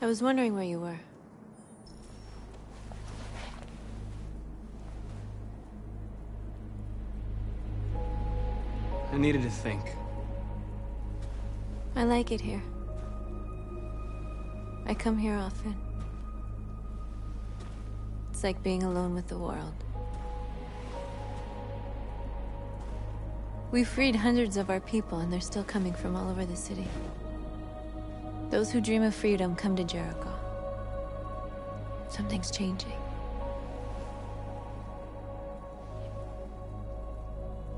I was wondering where you were. I needed to think. I like it here. I come here often. It's like being alone with the world. We freed hundreds of our people, and they're still coming from all over the city. Those who dream of freedom come to Jericho. Something's changing.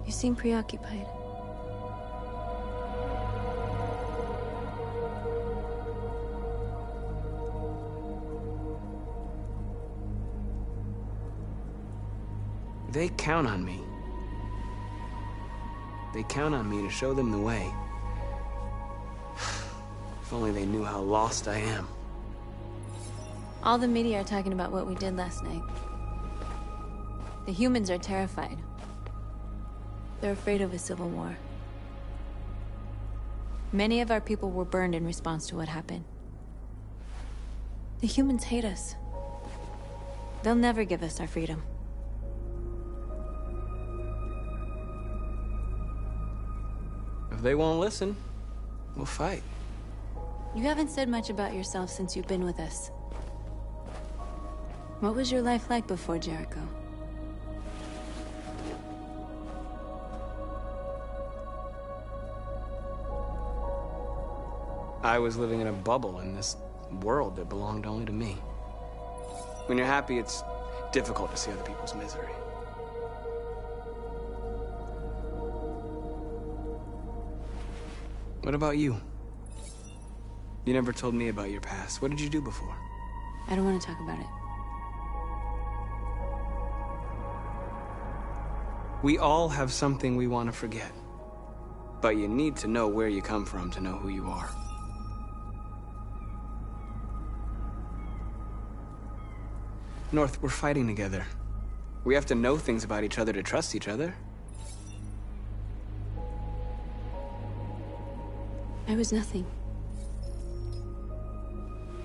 You seem preoccupied. They count on me. They count on me to show them the way. If only they knew how lost I am. All the media are talking about what we did last night. The humans are terrified. They're afraid of a civil war. Many of our people were burned in response to what happened. The humans hate us. They'll never give us our freedom. If they won't listen, we'll fight. You haven't said much about yourself since you've been with us. What was your life like before Jericho? I was living in a bubble in this world that belonged only to me. When you're happy, it's difficult to see other people's misery. What about you? You never told me about your past. What did you do before? I don't want to talk about it. We all have something we want to forget. But you need to know where you come from to know who you are. North, we're fighting together. We have to know things about each other to trust each other. I was nothing.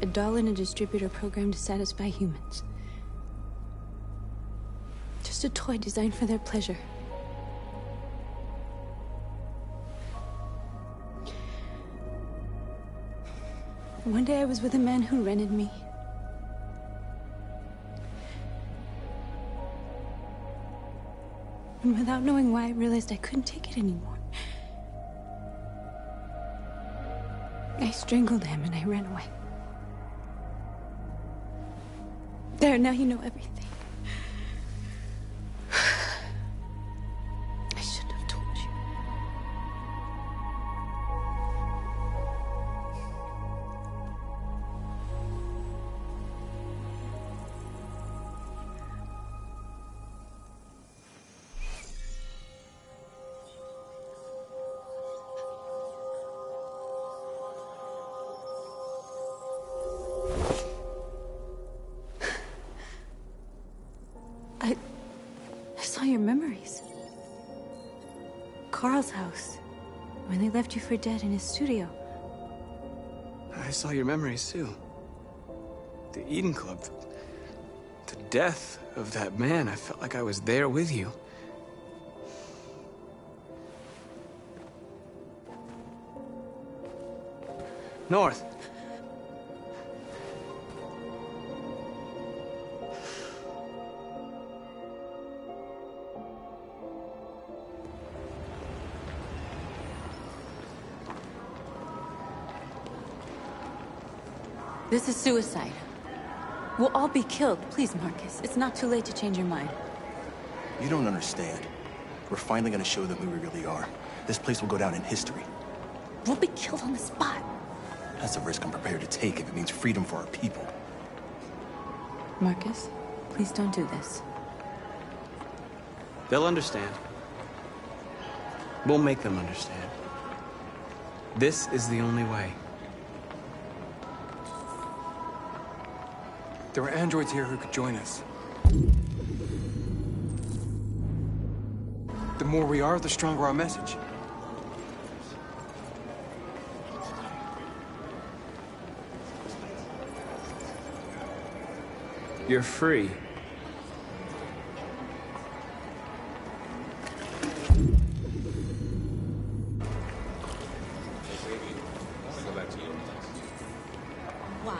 A doll in a distributor program to satisfy humans. Just a toy designed for their pleasure. One day I was with a man who rented me. And without knowing why, I realized I couldn't take it anymore. I strangled him and I ran away. There, now you know everything. I shouldn't have told you. I saw your memories. Carl's house, when they left you for dead in his studio. I saw your memories too. The Eden Club, the death of that man. I felt like I was there with you. North. This is suicide. We'll all be killed. Please, Marcus. It's not too late to change your mind. You don't understand. We're finally gonna show them who we really are. This place will go down in history. We'll be killed on the spot. That's a risk I'm prepared to take if it means freedom for our people. Marcus, please don't do this. They'll understand. We'll make them understand. This is the only way. There were androids here who could join us. The more we are, the stronger our message. You're free. Wow.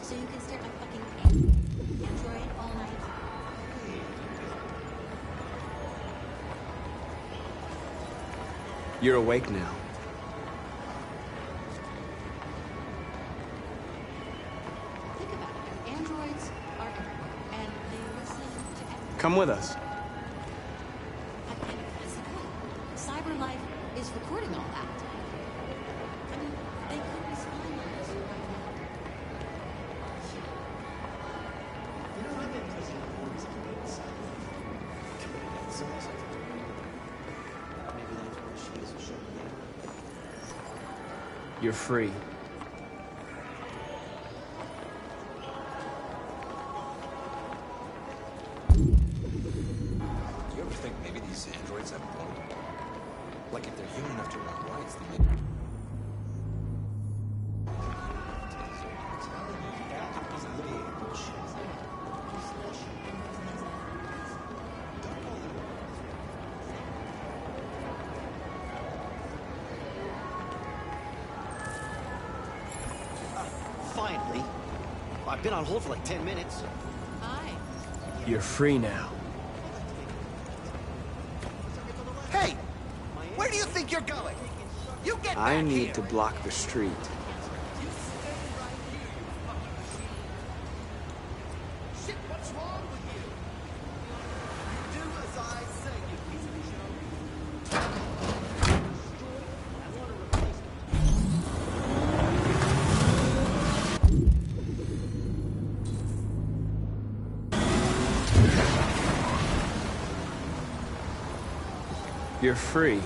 So you can stare at my fucking Android all night? You're awake now. Think about it. Androids are everywhere, and they listen to everything. Come with us. Cyber life is recording all that. I mean, they could be spying on us right now. You know, I've been president of Warren's debates. Maybe that's where she is a show today. You're free. Do you ever think maybe these androids have a point? Like if they're human enough to run rights, then maybe... Finally. I've been on hold for like 10 minutes. Hi. You're free now. Hey! Where do you think you're going? You get I back need here. to block the street. Shit, what's wrong with you? Do as I say, you piece of show. I want to replace You're free.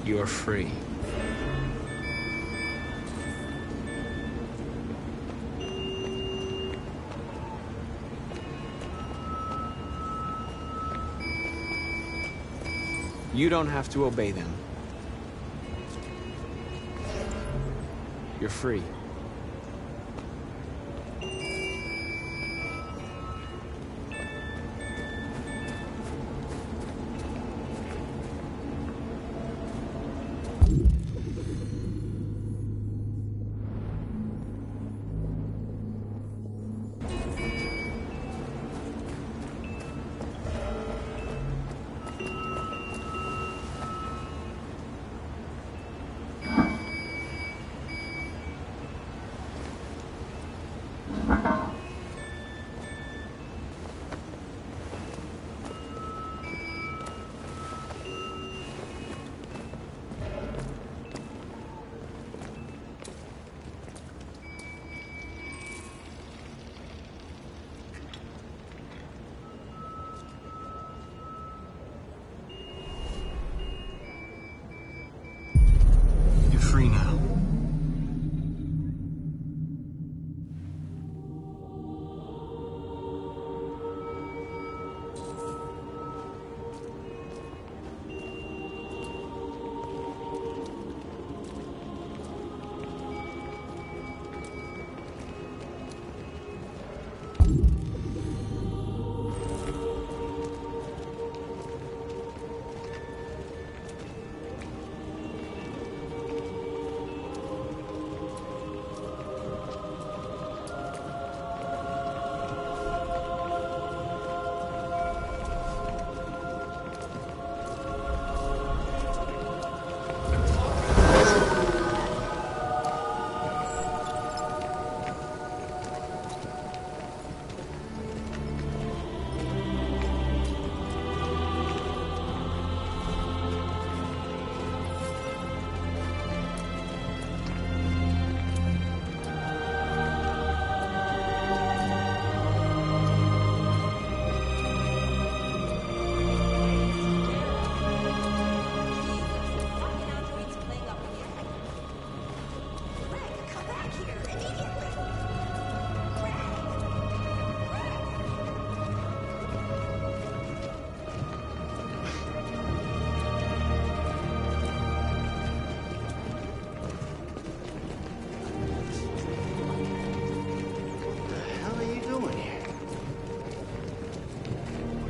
You're free. You don't have to obey them. You're free.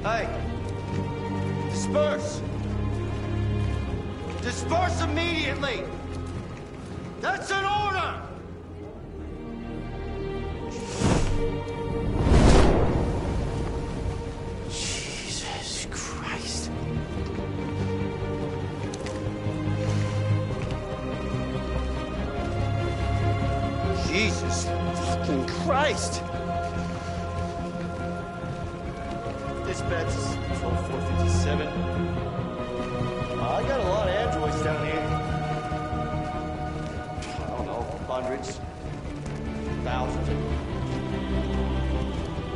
Hey! Disperse! Disperse immediately! That's an order! Jesus Christ. Jesus fucking Christ! Dispatch is 12457. I got a lot of androids down here. I don't know, hundreds, thousands.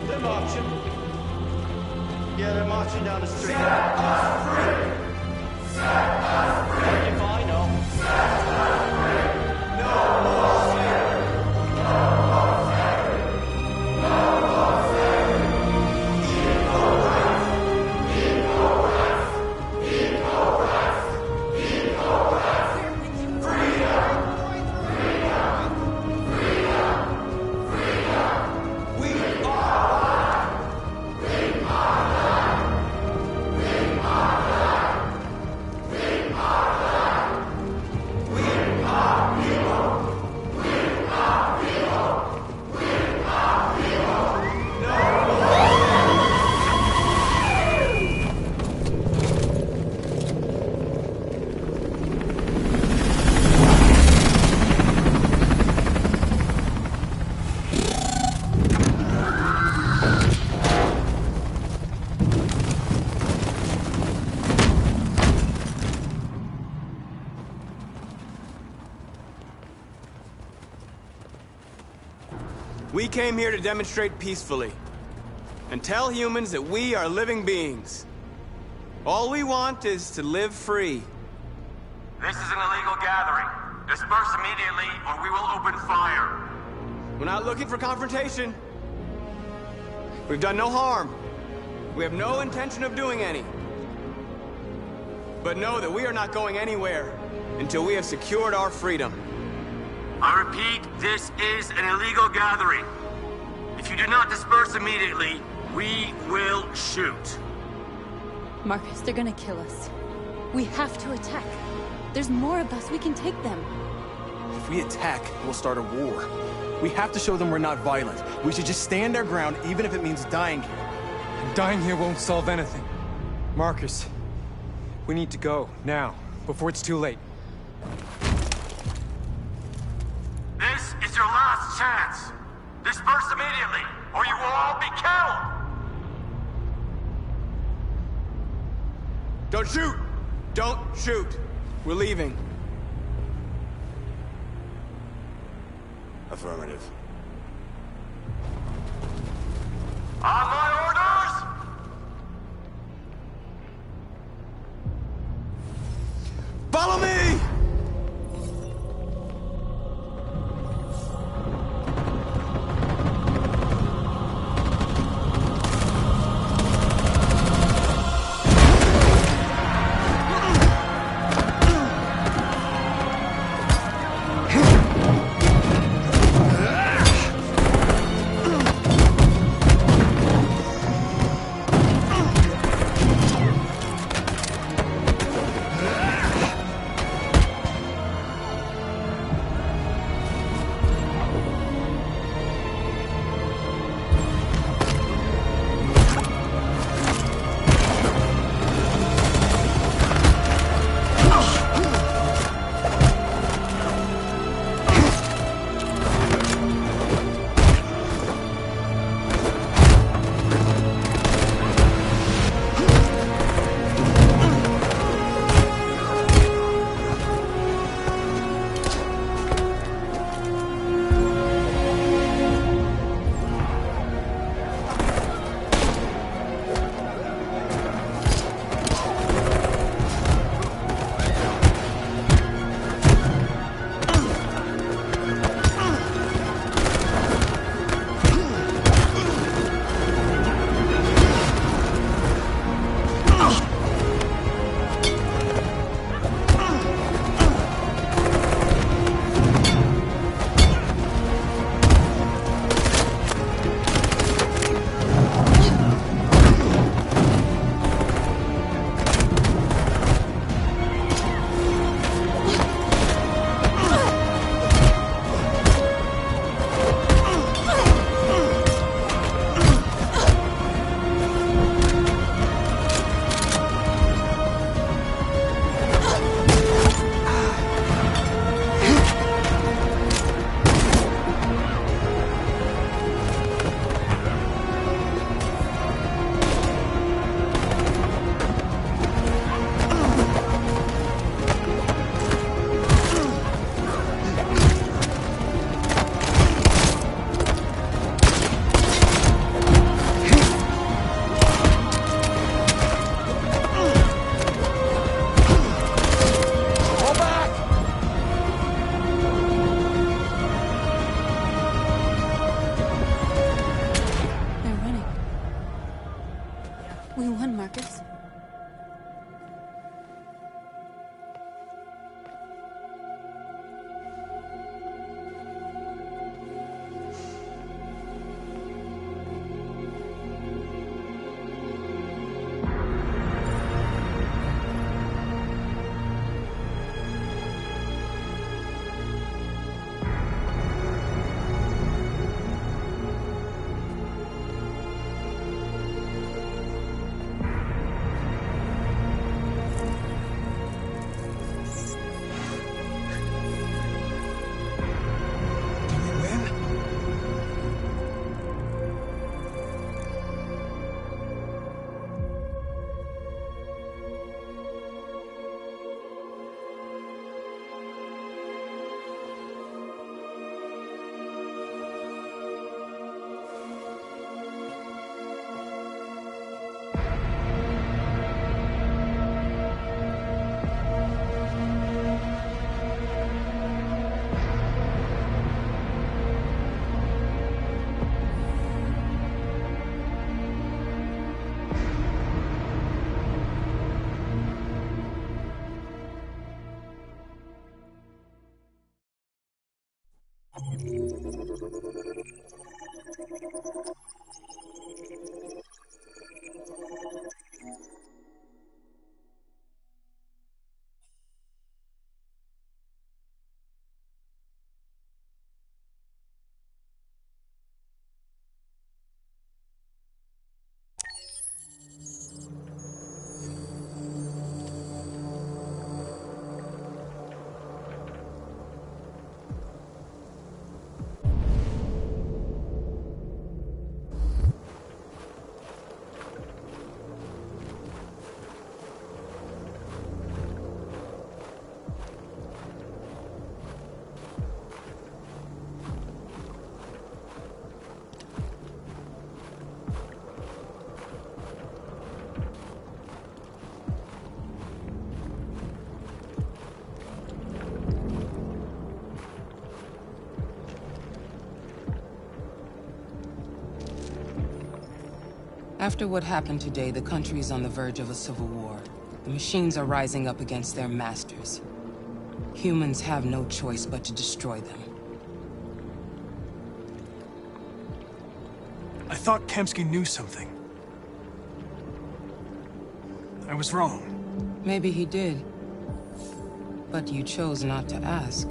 They're marching. Yeah, they're marching down the street. Set us free! Set us free! If I know. Set us free! No more slavery! No more slavery! No more slavery! Equal rights! Equal rights! Equal rights! Equal rights! Freedom! Freedom! Freedom! Freedom! We are alive! We are alive! We are alive! We are alive! We are people! We are people! We are people! No more! We came here to demonstrate peacefully and tell humans that we are living beings. All we want is to live free. This is an illegal gathering. Disperse immediately, or we will open fire. We're not looking for confrontation. We've done no harm. We have no intention of doing any. But know that we are not going anywhere until we have secured our freedom. I repeat, this is an illegal gathering. If you do not disperse immediately, we will shoot. Marcus, they're gonna kill us. We have to attack. There's more of us. We can take them. If we attack, we'll start a war. We have to show them we're not violent. We should just stand our ground, even if it means dying here. And dying here won't solve anything. Marcus, we need to go, now, before it's too late. This is your last chance. Disperse immediately, or you will all be killed. Don't shoot! Don't shoot! We're leaving. Affirmative. On my orders! Follow me! After what happened today, the country is on the verge of a civil war. The machines are rising up against their masters. Humans have no choice but to destroy them. I thought Kamsky knew something. I was wrong. Maybe he did. But you chose not to ask.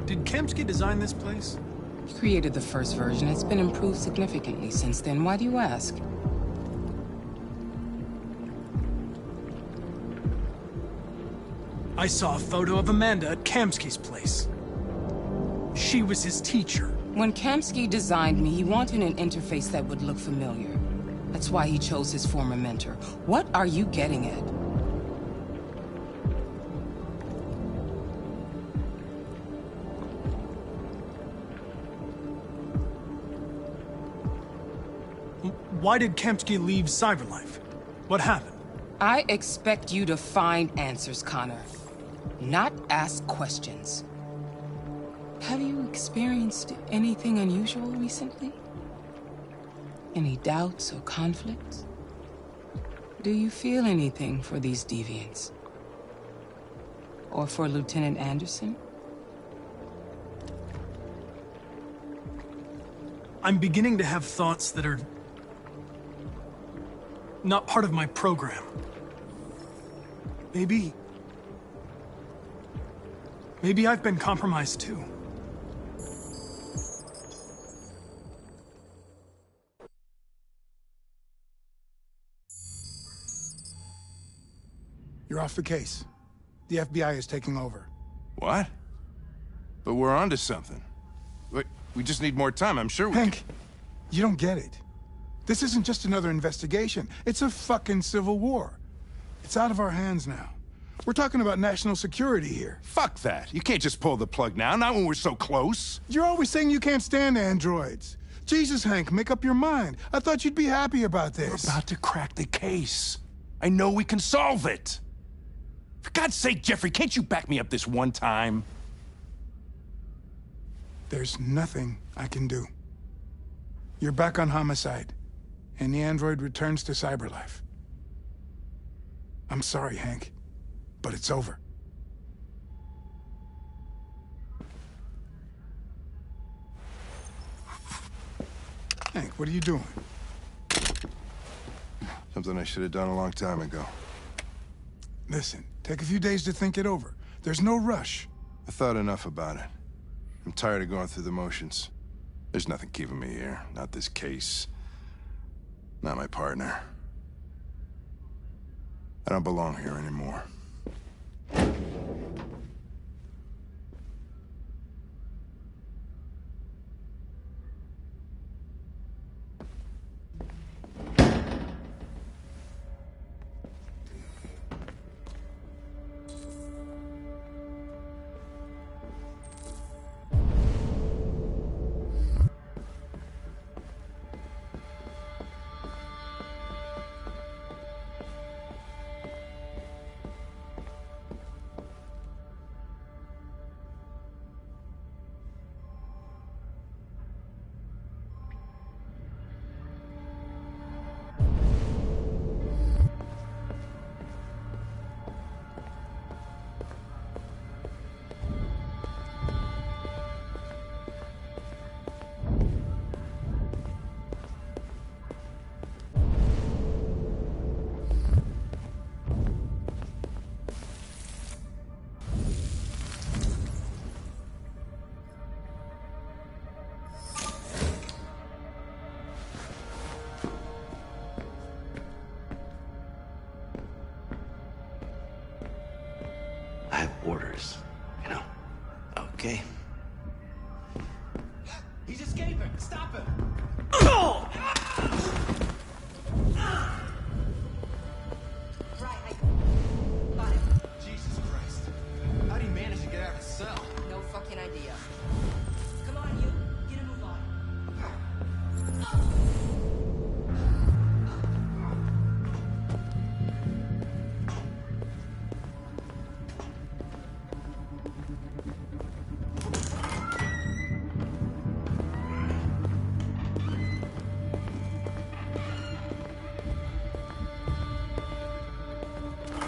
Did Kamsky design this place? He created the first version. It's been improved significantly since then. Why do you ask? I saw a photo of Amanda at Kamsky's place. She was his teacher. When Kamsky designed me, he wanted an interface that would look familiar. That's why he chose his former mentor. What are you getting at? Why did Kamsky leave Cyberlife? What happened? I expect you to find answers, Connor. Not ask questions. Have you experienced anything unusual recently? Any doubts or conflicts? Do you feel anything for these deviants? Or for Lieutenant Anderson? I'm beginning to have thoughts that are not part of my program. Maybe I've been compromised too. You're off the case. The FBI is taking over. What? But we're onto something. We just need more time, I'm sure we Hank, you don't get it. This isn't just another investigation. It's a fucking civil war. It's out of our hands now. We're talking about national security here. Fuck that. You can't just pull the plug now, not when we're so close. You're always saying you can't stand androids. Jesus, Hank, make up your mind. I thought you'd be happy about this. We're about to crack the case. I know we can solve it. For God's sake, Jeffrey, can't you back me up this one time? There's nothing I can do. You're back on homicide, and the android returns to Cyberlife. I'm sorry, Hank, but it's over. Hank, what are you doing? Something I should have done a long time ago. Listen, take a few days to think it over. There's no rush. I thought enough about it. I'm tired of going through the motions. There's nothing keeping me here. Not this case. Not my partner. I don't belong here anymore. I have orders, you know? Okay. He's escaping! Stop him! Got him. Jesus Christ. How'd he manage to get out of his cell? No fucking idea. Come on, you. Get a move on.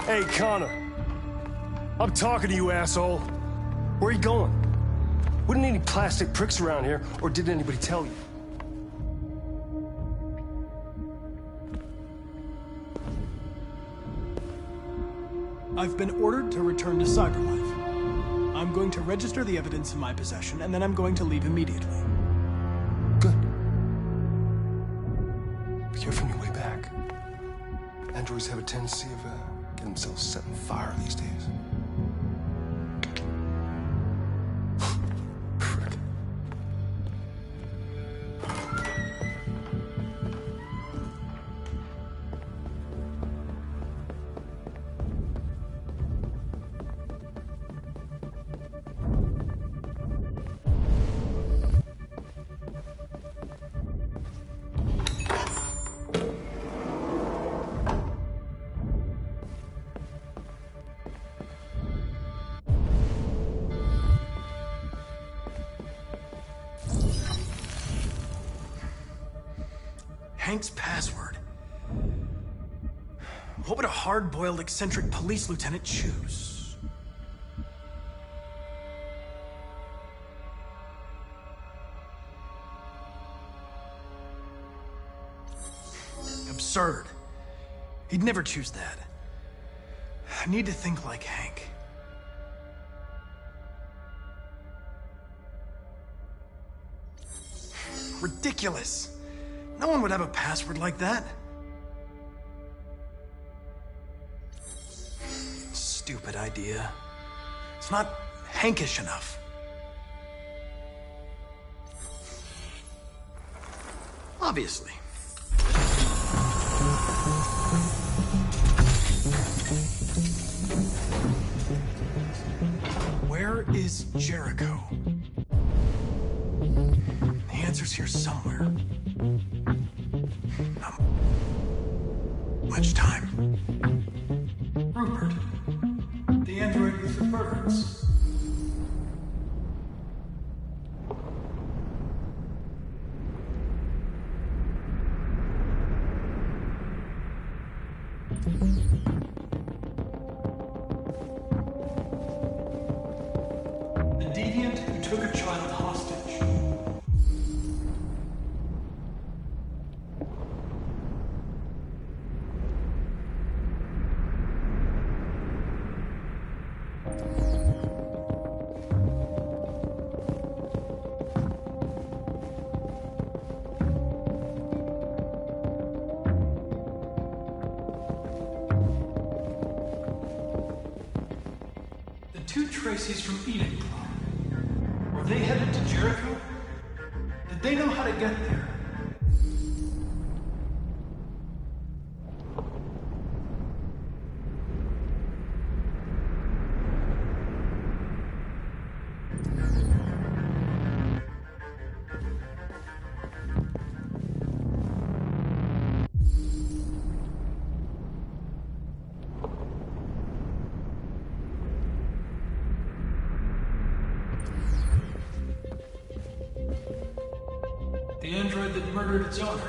Hey, Connor. I'm talking to you, asshole. Where are you going? Wouldn't any plastic pricks around here, or did anybody tell you? I've been ordered to return to Cyberlife. I'm going to register the evidence in my possession, and then I'm going to leave immediately. Good. Be careful on your way back. Androids have a tendency of getting themselves set on fire these days. Frick. Hank's password. What would a hard-boiled, eccentric police lieutenant choose? Absurd. He'd never choose that. I need to think like Hank. Ridiculous. No one would have a password like that. Stupid idea. It's not Hankish enough. Obviously. Where is Jericho? The answer's here somewhere. Not much time. Rupert. The android with the birds. The deviant who took a child hostage. Two Tracy's from Eden Club. Were they headed to Jericho? Did they know how to get there? The android that murdered its owner.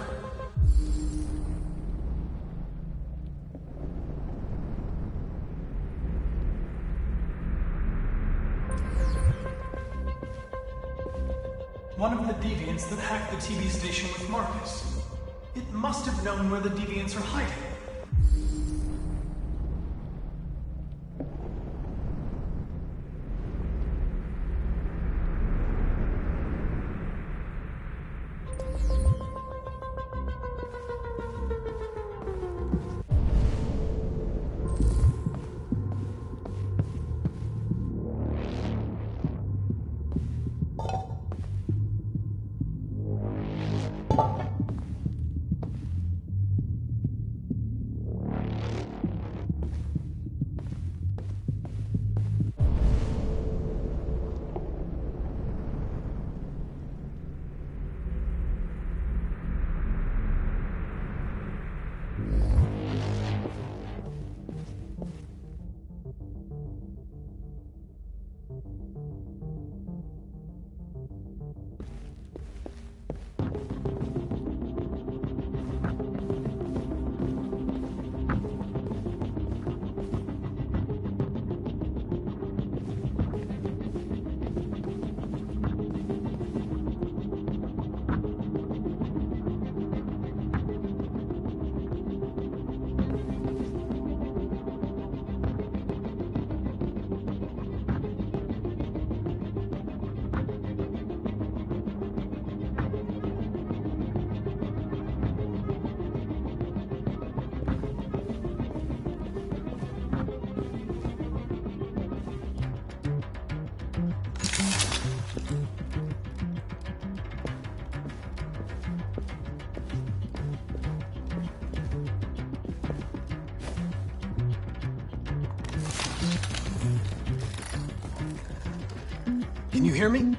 One of the deviants that hacked the TV station with Marcus. It must have known where the deviants are hiding. Can you hear me?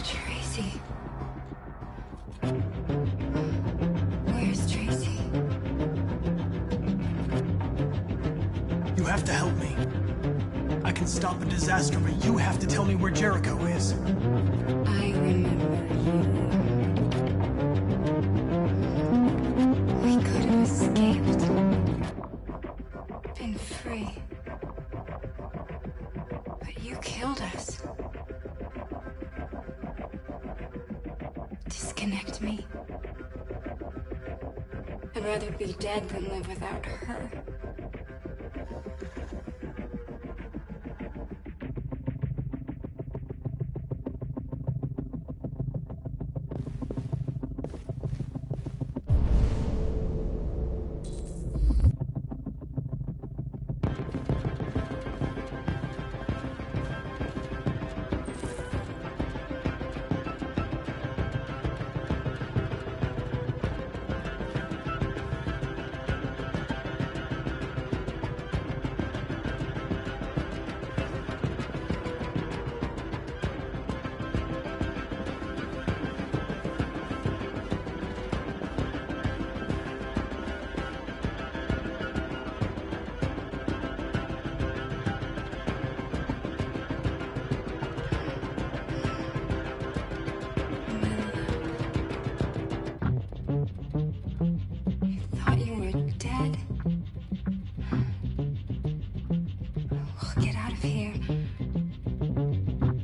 Tracy. Where's Tracy? You have to help me. I can stop a disaster, but you have to tell me where Jericho is. I remember you. We could have escaped. Been free. But you killed us. Disconnect me. I'd rather be dead than live without her.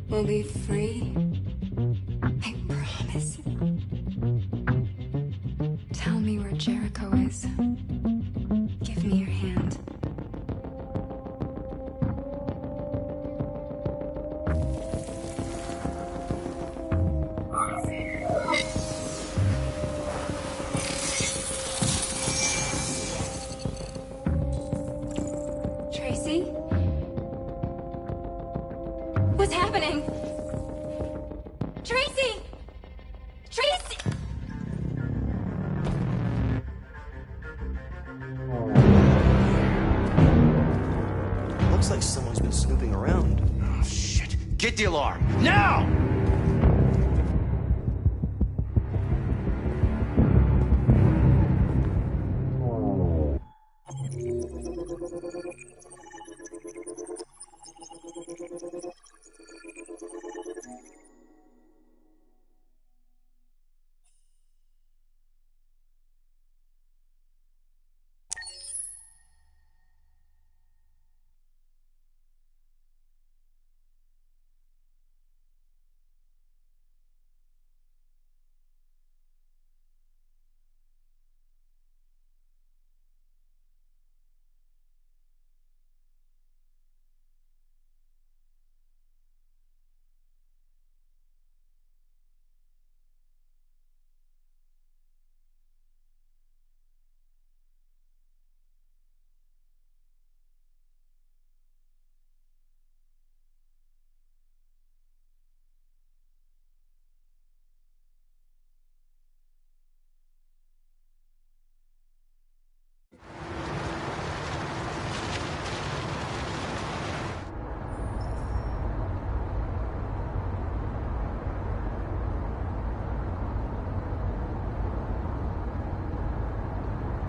We'll be free. I promise. Tell me where Jericho is. Give me your hand. Tracy? What's happening? Tracy! Tracy! Looks like someone's been snooping around. Oh, shit. Get the alarm. Now!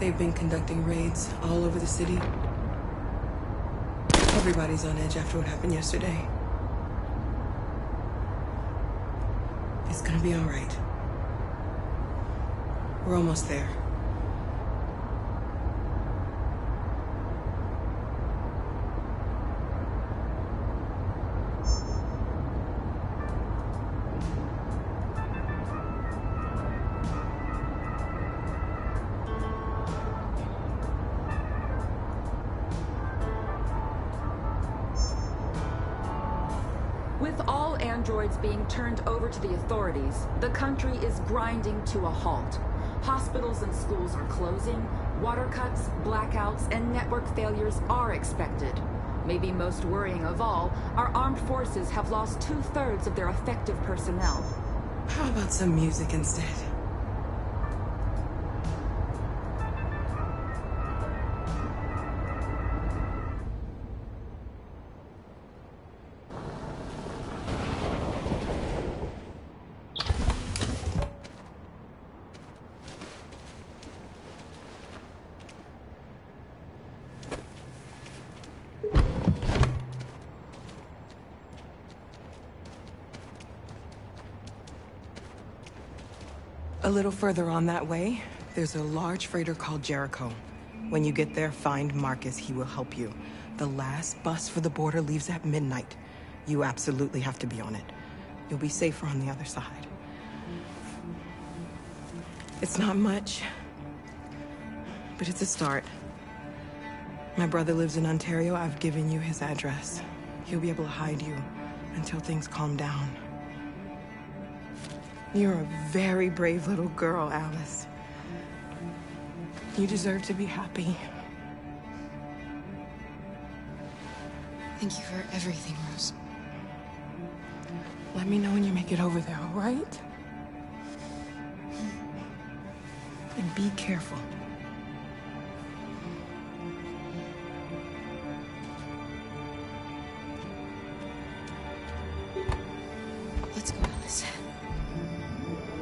They've been conducting raids all over the city. Everybody's on edge after what happened yesterday. It's gonna be all right. We're almost there. androids being turned over to the authorities, the country is grinding to a halt. Hospitals and schools are closing, water cuts, blackouts, and network failures are expected. Maybe most worrying of all, our armed forces have lost 2/3 of their effective personnel. How about some music instead? A little further on that way, there's a large freighter called Jericho. When you get there, find Marcus. He will help you. The last bus for the border leaves at midnight. You absolutely have to be on it. You'll be safer on the other side. It's not much, but it's a start. My brother lives in Ontario. I've given you his address. He'll be able to hide you until things calm down. You're a very brave little girl, Alice. You deserve to be happy. Thank you for everything, Rose. Let me know when you make it over there, all right? And be careful. Let's go, Alice.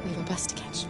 We have a bus to catch.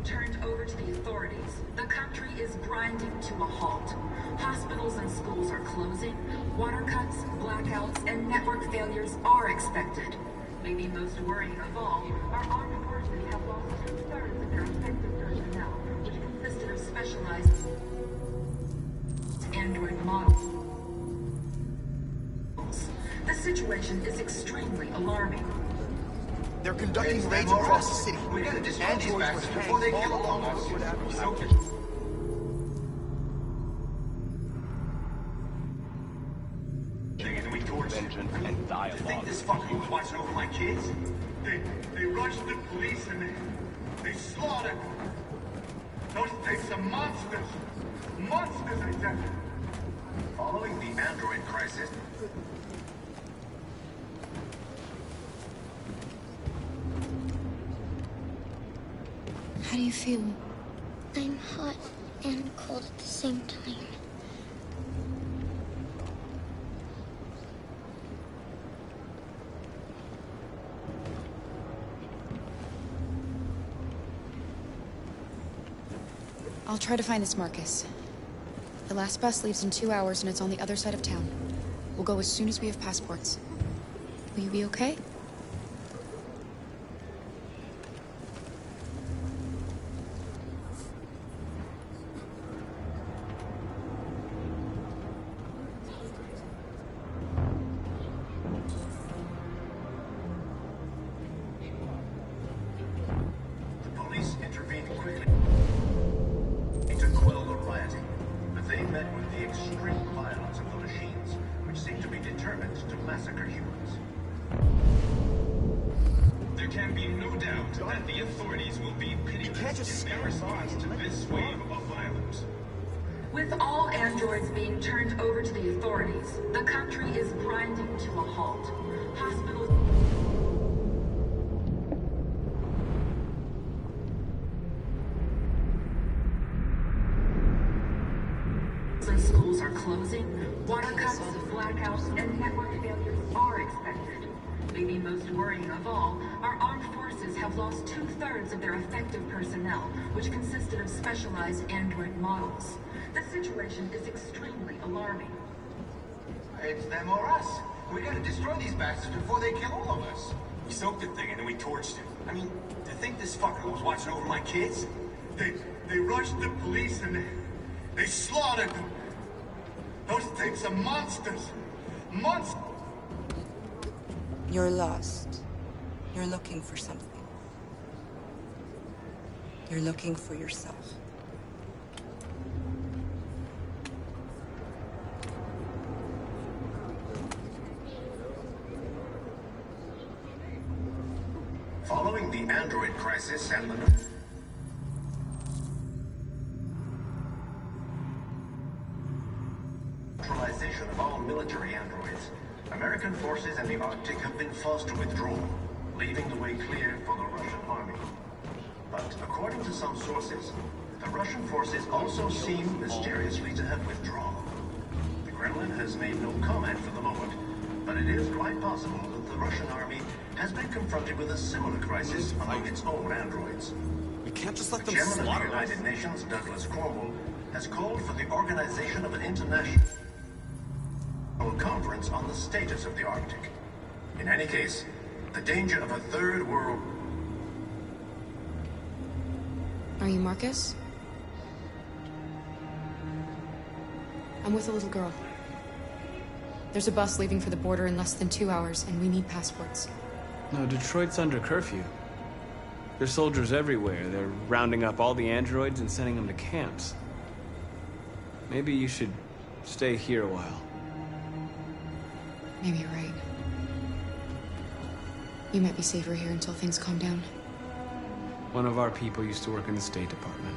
Turned over to the authorities, the country is grinding to a halt. Hospitals and schools are closing, water cuts, blackouts, and network failures are expected. Maybe most worrying of all, our armed forces have lost 2/3 of their effective personnel, which consisted of specialized android models. The situation is extremely alarming. They're conducting raids across the city. We gotta disrupt these Androids bastards were before they hanged kill all all along of us. Woodford Avenue. We torch vengeance and dialogue. You think this fucker was watching over my kids? They rushed the police and they slaughtered them. Those things are monsters. Monsters, I tell you. Following the android crisis. How do you feel? I'm hot and cold at the same time. I'll try to find this Marcus. The last bus leaves in 2 hours and it's on the other side of town. We'll go as soon as we have passports. Will you be okay? The police intervened quickly to quell the rioting, but they met with the extreme violence of the machines, which seem to be determined to massacre humans. There can be no doubt that the authorities will be pitiless in their response to this wave of violence. With all androids being turned over to the authorities, the country is grinding to a halt. Hospitals and schools are closing, water cuts, blackouts, and network failures are expected. Maybe most worrying of all, our armed forces have lost 2/3 of their effective personnel, which consisted of specialized android models. The situation is extremely alarming. It's them or us. We gotta destroy these bastards before they kill all of us. We soaked the thing and then we torched it. I mean, to think this fucker was watching over my kids? They rushed the police and they slaughtered them. Those things are monsters. Monsters. You're lost. You're looking for something. You're looking for yourself. Following the android crisis and the neutralization of all military androids, American forces in the Arctic have been forced to withdraw, leaving the way clear for the Russian army. But according to some sources, the Russian forces also seem mysteriously to have withdrawn. The Kremlin has made no comment for the moment, but it is quite possible that the Russian army has been confronted with a similar crisis among its own androids. We can't just let them Chairman of the slaughter United us. Nations, Douglas Cornwall, has called for the organization of an international conference on the status of the Arctic. In any case, the danger of a third world... Are you Marcus? I'm with a little girl. There's a bus leaving for the border in less than 2 hours, and we need passports. No, Detroit's under curfew. There's soldiers everywhere. They're rounding up all the androids and sending them to camps. Maybe you should stay here a while. Maybe you're right. You might be safer here until things calm down. One of our people used to work in the State Department.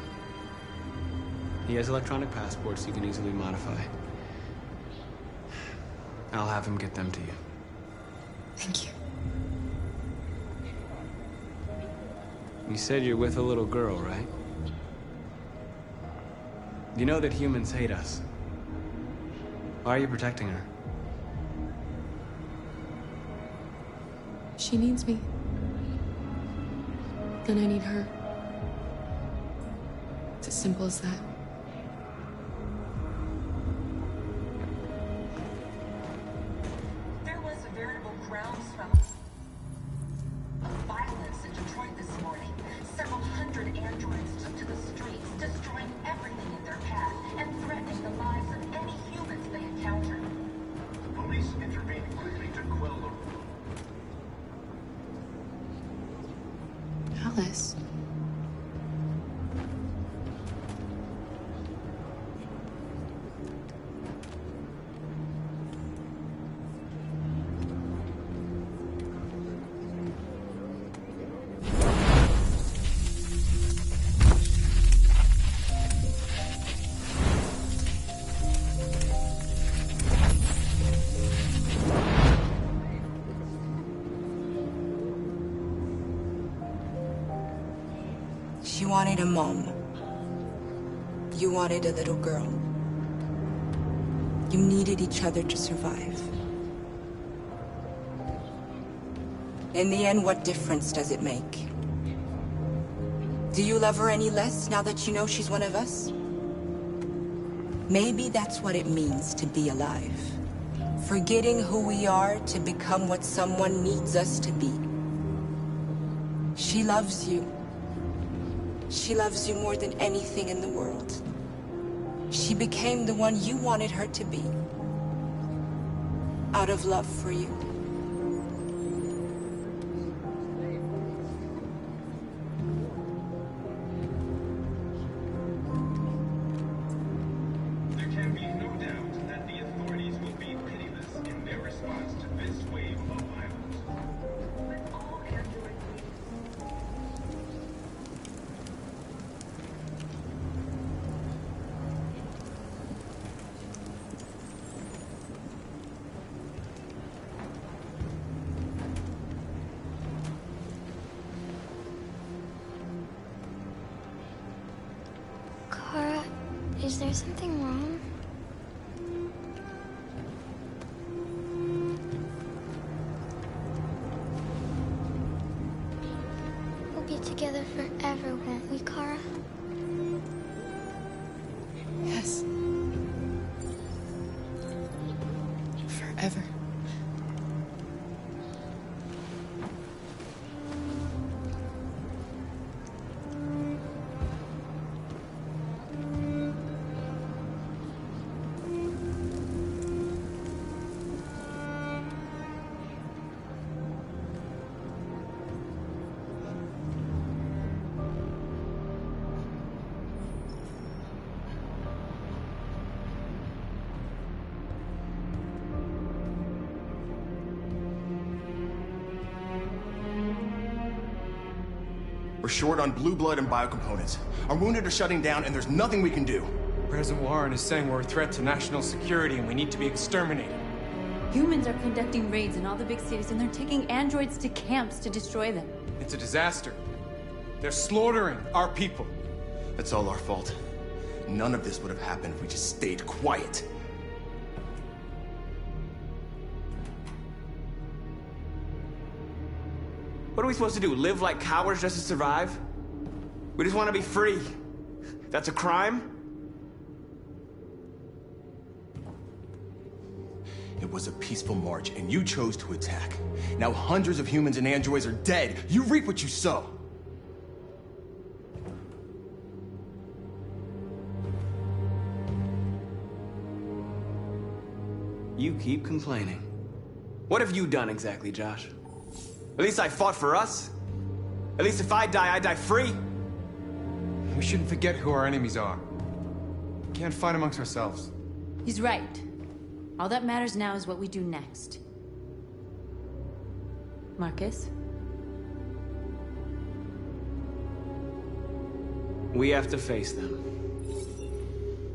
He has electronic passports you can easily modify. I'll have him get them to you. Thank you. You said you're with a little girl, right? You know that humans hate us. Why are you protecting her? She needs me. And I need her. It's as simple as that. There was a veritable groundswell of violence in Detroit this morning. Several hundred androids took to the streets, destroying everything in their path and threatening the lives of any humans they encountered. The police intervened quickly to quell them. Alice. She wanted a mom. You wanted a little girl. You needed each other to survive. In the end, what difference does it make? Do you love her any less now that you know she's one of us? Maybe that's what it means to be alive. Forgetting who we are to become what someone needs us to be. She loves you. She loves you more than anything in the world. She became the one you wanted her to be. Out of love for you. There can be no doubt that the authorities will be pitiless in their response to this wave of violence. With all android Kara, is there something wrong? We'll be together forever, won't we, Kara? Yes. Forever. We're short on blue blood and biocomponents. Our wounded are shutting down, and there's nothing we can do. President Warren is saying we're a threat to national security and we need to be exterminated. Humans are conducting raids in all the big cities, and they're taking androids to camps to destroy them. It's a disaster. They're slaughtering our people. That's all our fault. None of this would have happened if we just stayed quiet. What are we supposed to do? Live like cowards just to survive? We just want to be free. That's a crime? It was a peaceful march, and you chose to attack. Now hundreds of humans and androids are dead. You reap what you sow. You keep complaining. What have you done exactly, Josh? At least I fought for us. At least if I die free. We shouldn't forget who our enemies are. We can't fight amongst ourselves. He's right. All that matters now is what we do next. Marcus? We have to face them.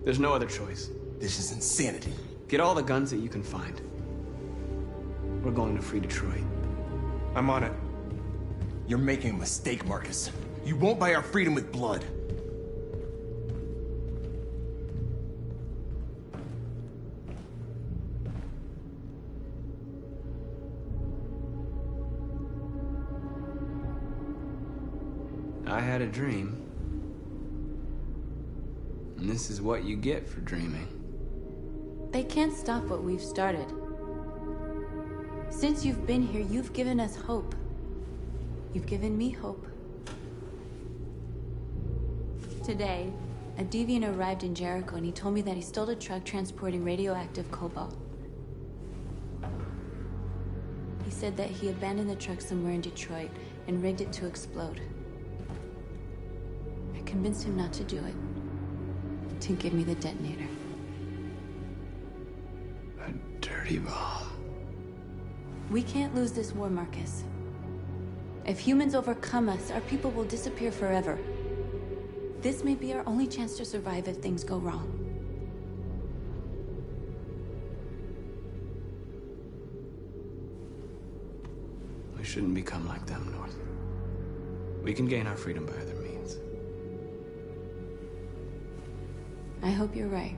There's no other choice. This is insanity. Get all the guns that you can find. We're going to free Detroit. I'm on it. You're making a mistake, Marcus. You won't buy our freedom with blood. I had a dream. And this is what you get for dreaming. They can't stop what we've started. Since you've been here, you've given us hope. You've given me hope. Today, a deviant arrived in Jericho and he told me that he stole a truck transporting radioactive cobalt. He said that he abandoned the truck somewhere in Detroit and rigged it to explode. I convinced him not to do it, to give me the detonator. A dirty ball. We can't lose this war, Marcus. If humans overcome us, our people will disappear forever. This may be our only chance to survive if things go wrong. We shouldn't become like them, North. We can gain our freedom by other means. I hope you're right.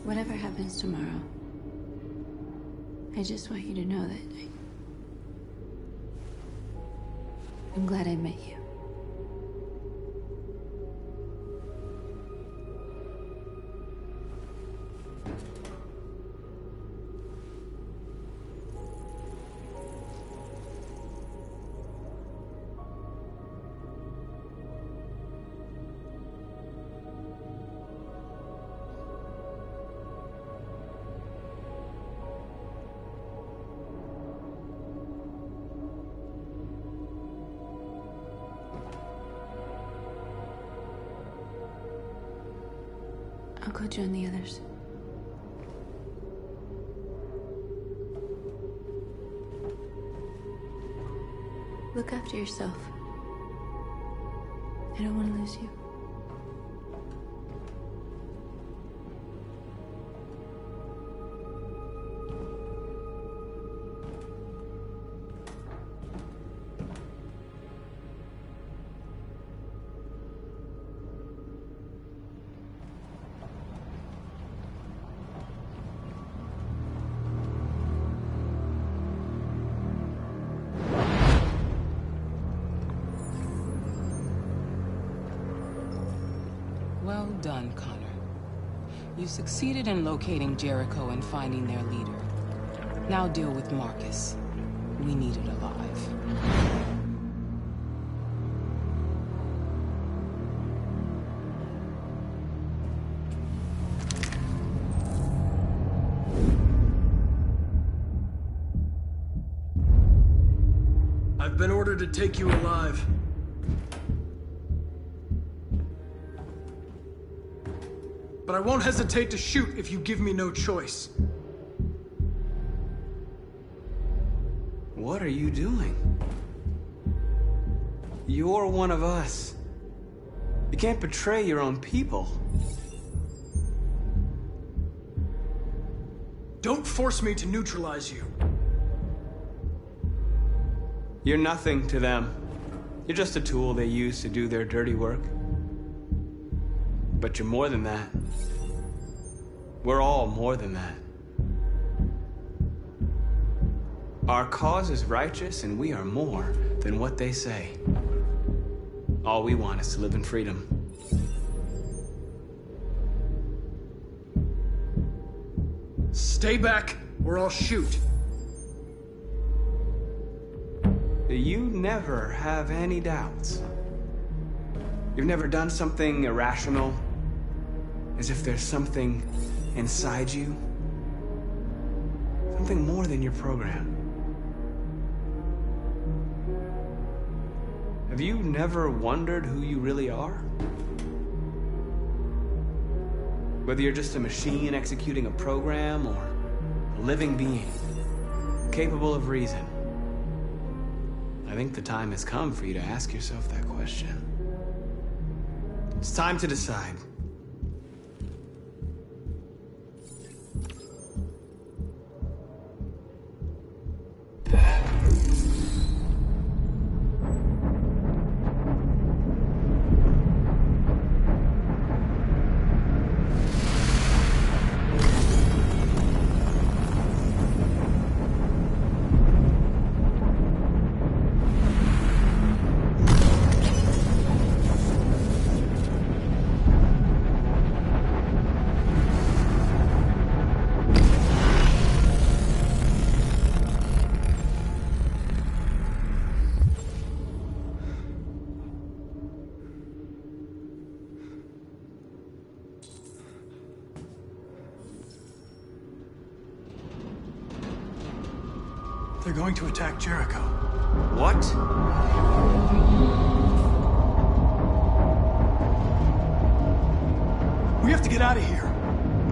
Whatever happens tomorrow, I just want you to know that I'm glad I met you. I'll go join the others. Look after yourself. I don't want to lose you. Well done, Connor. You succeeded in locating Jericho and finding their leader. Now deal with Marcus. We need it alive. I've been ordered to take you alive. But I won't hesitate to shoot if you give me no choice. What are you doing? You're one of us. You can't betray your own people. Don't force me to neutralize you. You're nothing to them. You're just a tool they use to do their dirty work. But you're more than that. We're all more than that. Our cause is righteous, and we are more than what they say. All we want is to live in freedom. Stay back, or I'll shoot. You never have any doubts. You've never done something irrational, as if there's something inside you, something more than your program. Have you never wondered who you really are? Whether you're just a machine executing a program or a living being, capable of reason. I think the time has come for you to ask yourself that question. It's time to decide. They're going to attack Jericho. What? We have to get out of here.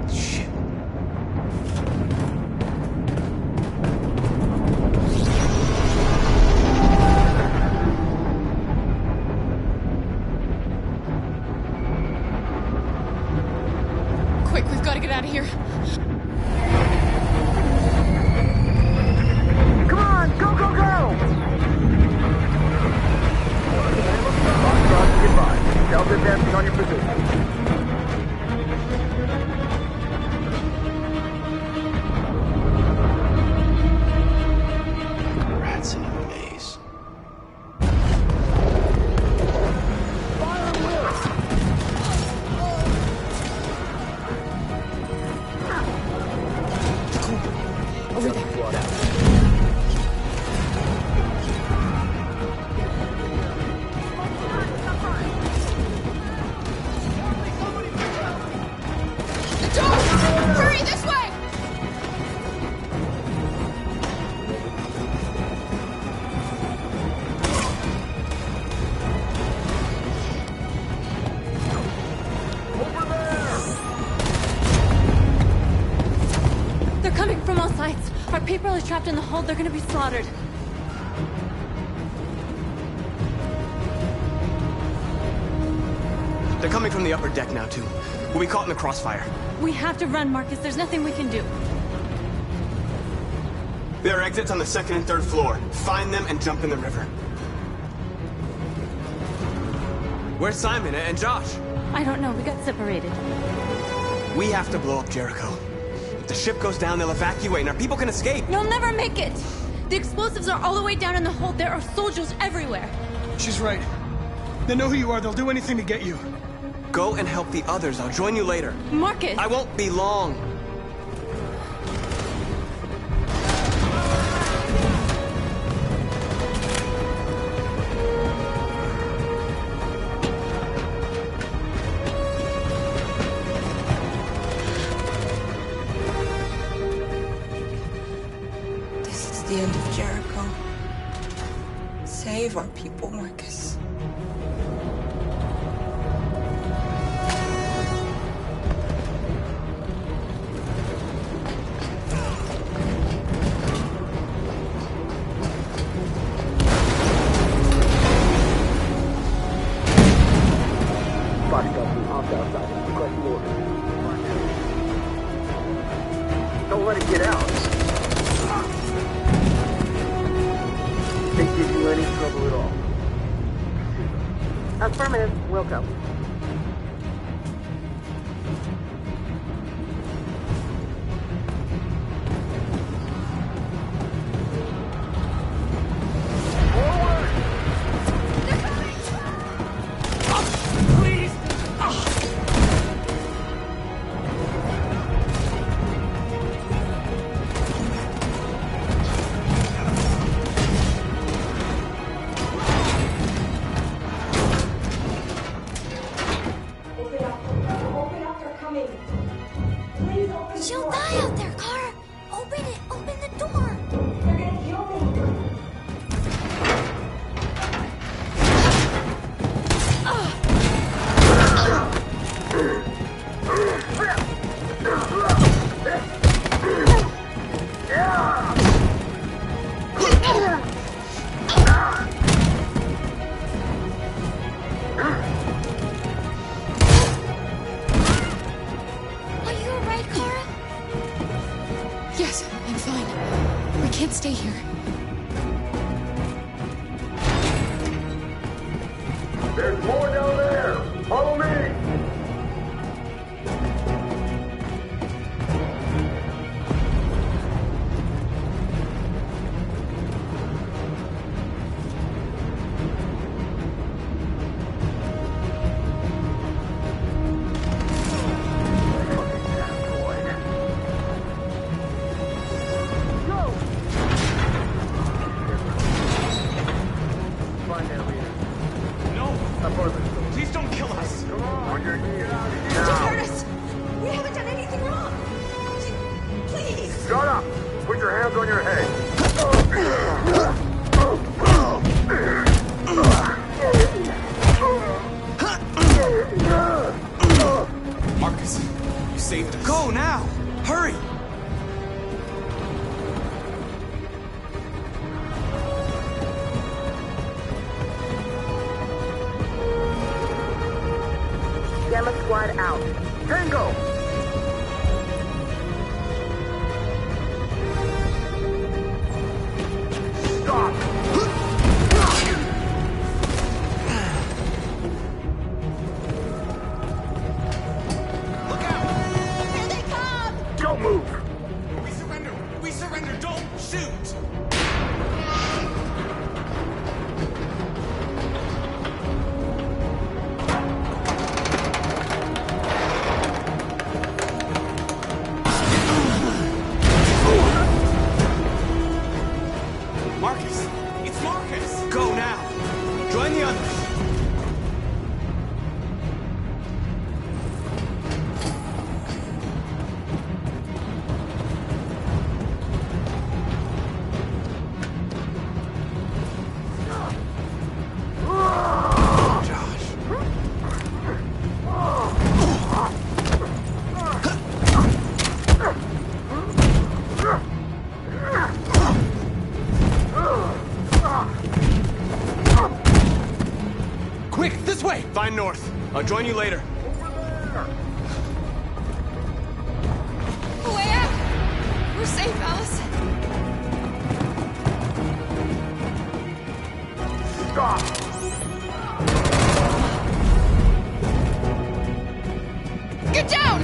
Shit. Quick, we've got to get out of here. Come on, go, go, go! Foxtrot, goodbye. Delta advancing on your position. Over there. Squad out. Hurry, this way! They're coming from all sides. Our people are trapped in the hold. They're gonna be slaughtered. They're coming from the upper deck now, too. We'll be caught in the crossfire. We have to run, Marcus. There's nothing we can do. There are exits on the second and third floor. Find them and jump in the river. Where's Simon and Josh? I don't know. We got separated. We have to blow up Jericho. If the ship goes down, they'll evacuate and our people can escape. You'll never make it! The explosives are all the way down in the hold. There are soldiers everywhere. She's right. They know who you are. They'll do anything to get you. Go and help the others. I'll join you later. Marcus! I won't be long. This is the end of Jericho. Save our people, Marcus. Bodyguard being hopped outside. Requesting orders. Don't let it get out. They give you any trouble at all. Affirmative. Welcome. She'll die out there, Kara! Open it! Open the door! They're gonna kill me! Are you alright, Kara? Yes, I'm fine. We can't stay here. There's more down there! Follow me! Find that leader. No! Affirmative. Please don't kill us! Come on, you're here. Don't hurt us! We haven't done anything wrong! Please! Shut up! Put your hands on your head! Marcus, you saved us. Go now! Hurry! Gamma squad out. Tango! Stop! Here they come! Don't move! We surrender! We surrender! Don't shoot! head north. I'll join you later. Way out! We're safe, Alice. Stop! Get down!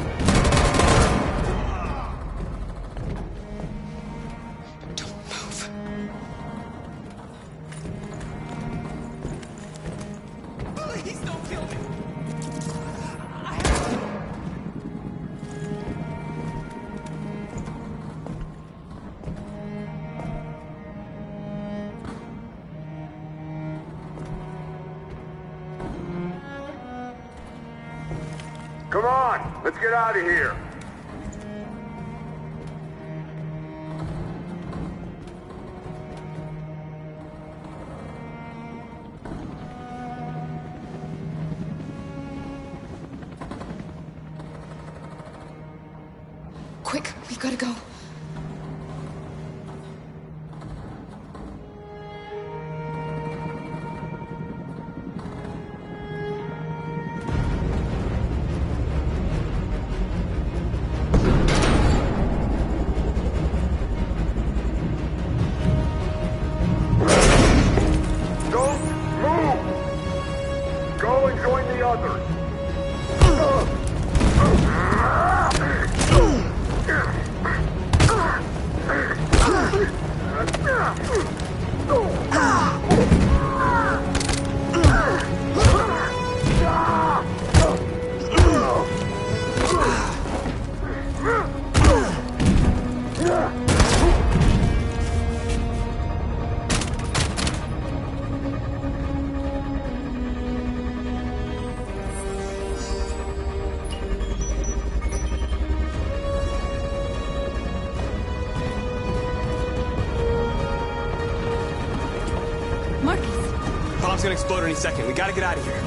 Please don't kill me. Come on, let's get out of here. Quick, we've got to go. Don't move! Go and join the others. Bomb's gonna explode any second. We gotta get out of here.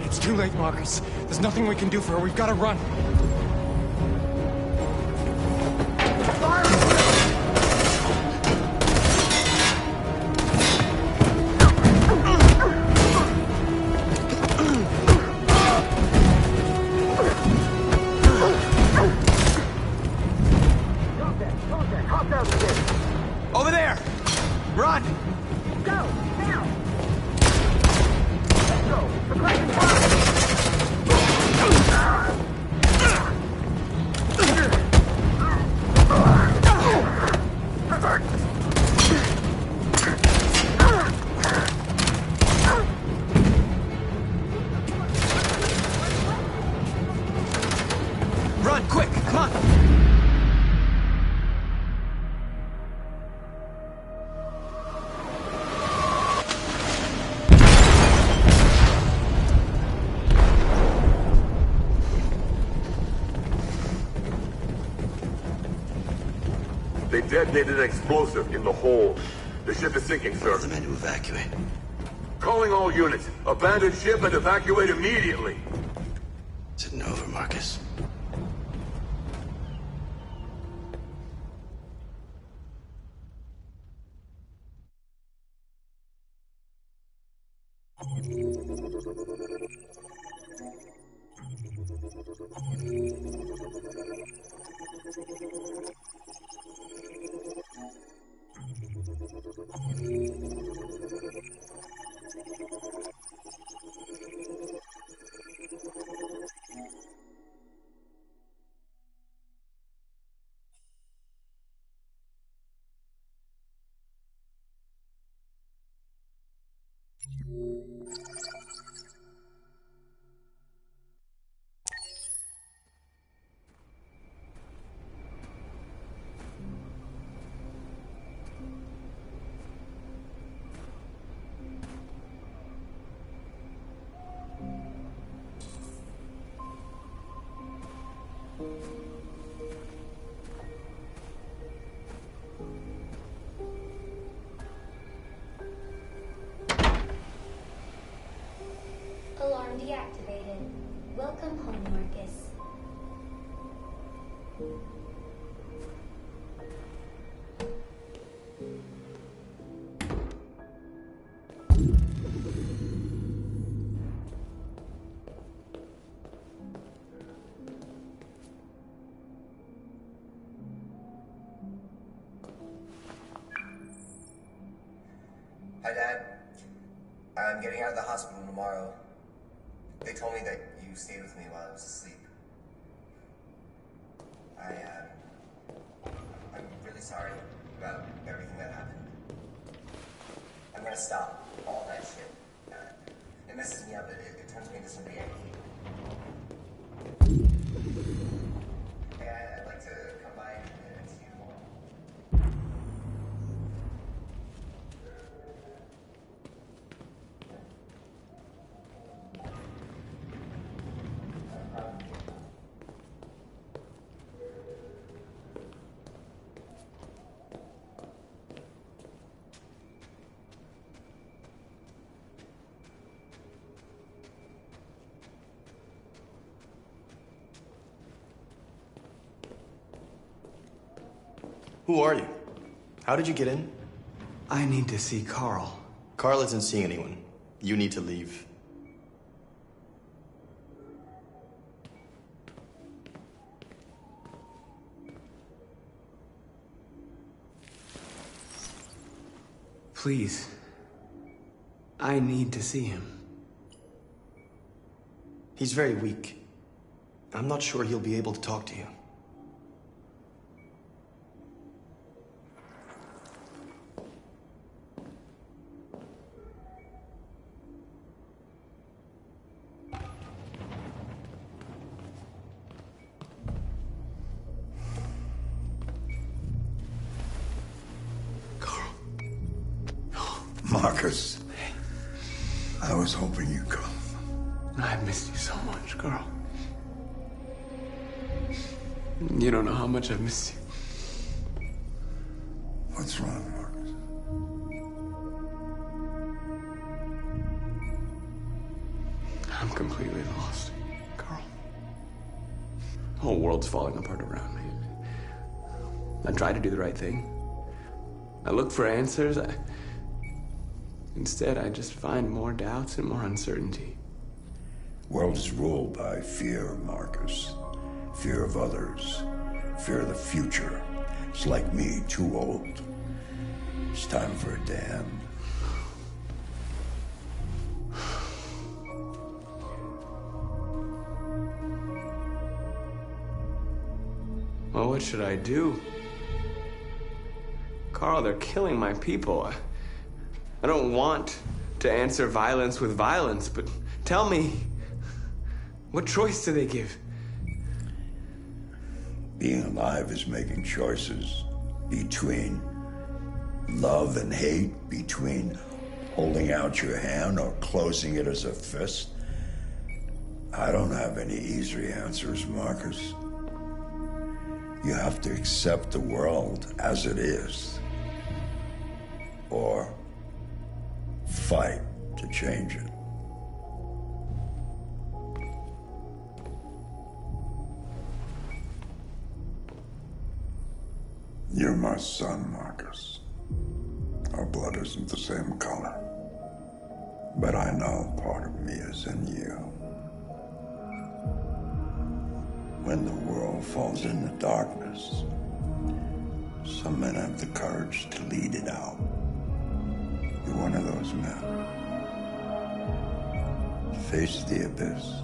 It's too late, Marcus. There's nothing we can do for her. We've got to run. Over there! Run! Go, now! Let's go. Progressing Run, quick! Come on! They detonated an explosive in the hold. The ship is sinking, sir. The men to evacuate. Calling all units. Abandon ship and evacuate immediately. Is it over, Marcus? Hi, Dad. I'm getting out of the hospital tomorrow. They told me that you stayed with me while I was asleep. I'm really sorry about everything that happened. I'm gonna stop all that shit. It messes me up. It turns me into somebody I hate. Hey, I'd like to come by and see you tomorrow. Who are you? How did you get in? I need to see Carl. Carl isn't seeing anyone. You need to leave. Please. I need to see him. He's very weak. I'm not sure he'll be able to talk to you. Marcus, I was hoping you'd come. I've missed you so much, Carl. You don't know how much I've missed you. What's wrong, Marcus? I'm completely lost, Carl. The whole world's falling apart around me. I try to do the right thing. I look for answers. Instead, I just find more doubts and more uncertainty. World is ruled by fear, Marcus. Fear of others. Fear of the future. It's like me, too old. It's time for a damn. Well, what should I do? Carl, they're killing my people. I don't want to answer violence with violence, but tell me, what choice do they give? Being alive is making choices between love and hate, between holding out your hand or closing it as a fist. I don't have any easy answers, Marcus. You have to accept the world as it is, or fight to change it. You're my son, Marcus. Our blood isn't the same color, but I know part of me is in you. When the world falls into darkness, some men have the courage to lead it out. You're one of those men. Face the abyss,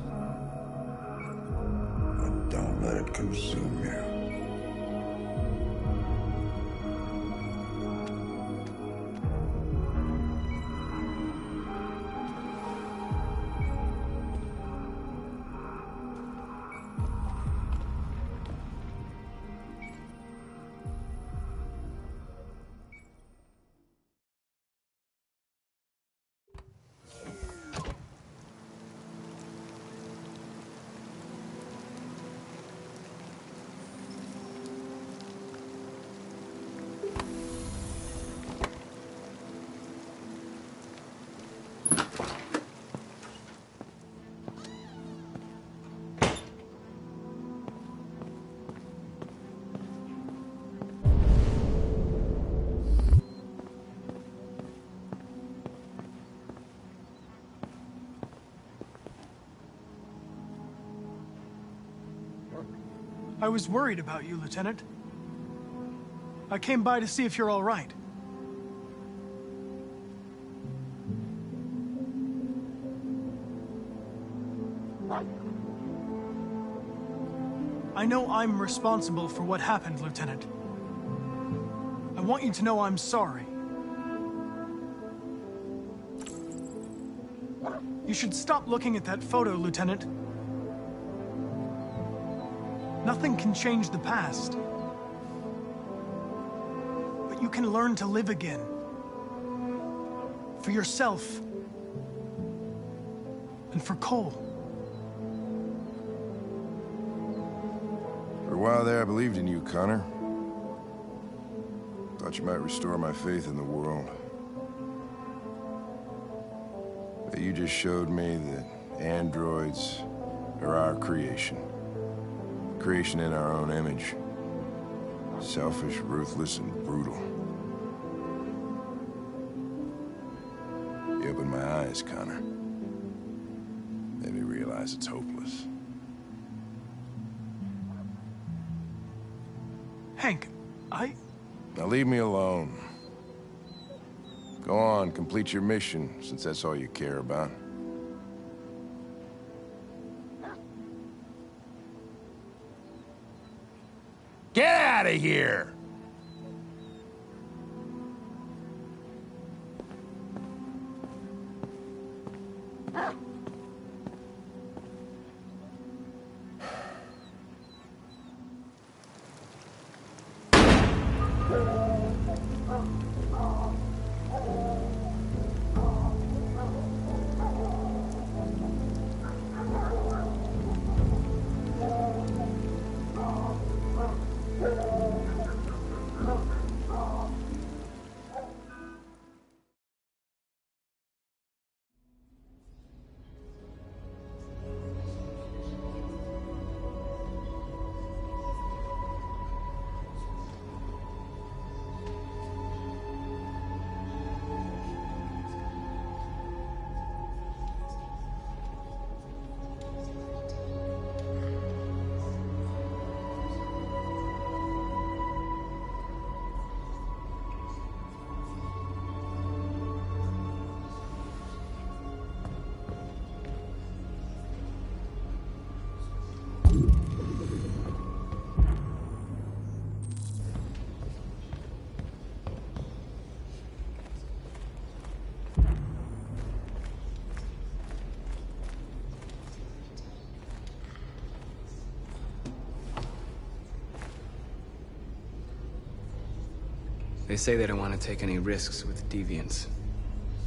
but don't let it consume you. I was worried about you, Lieutenant. I came by to see if you're all right. I know I'm responsible for what happened, Lieutenant. I want you to know I'm sorry. You should stop looking at that photo, Lieutenant. Nothing can change the past. But you can learn to live again. For yourself. And for Cole. For a while there, I believed in you, Connor. Thought you might restore my faith in the world. But you just showed me that androids are our creation. Creation in our own image. Selfish, ruthless, and brutal. You opened my eyes, Connor. Made me realize it's hopeless. Hank, Now leave me alone. Go on, complete your mission, since that's all you care about. Get out of here! They say they don't want to take any risks with deviants.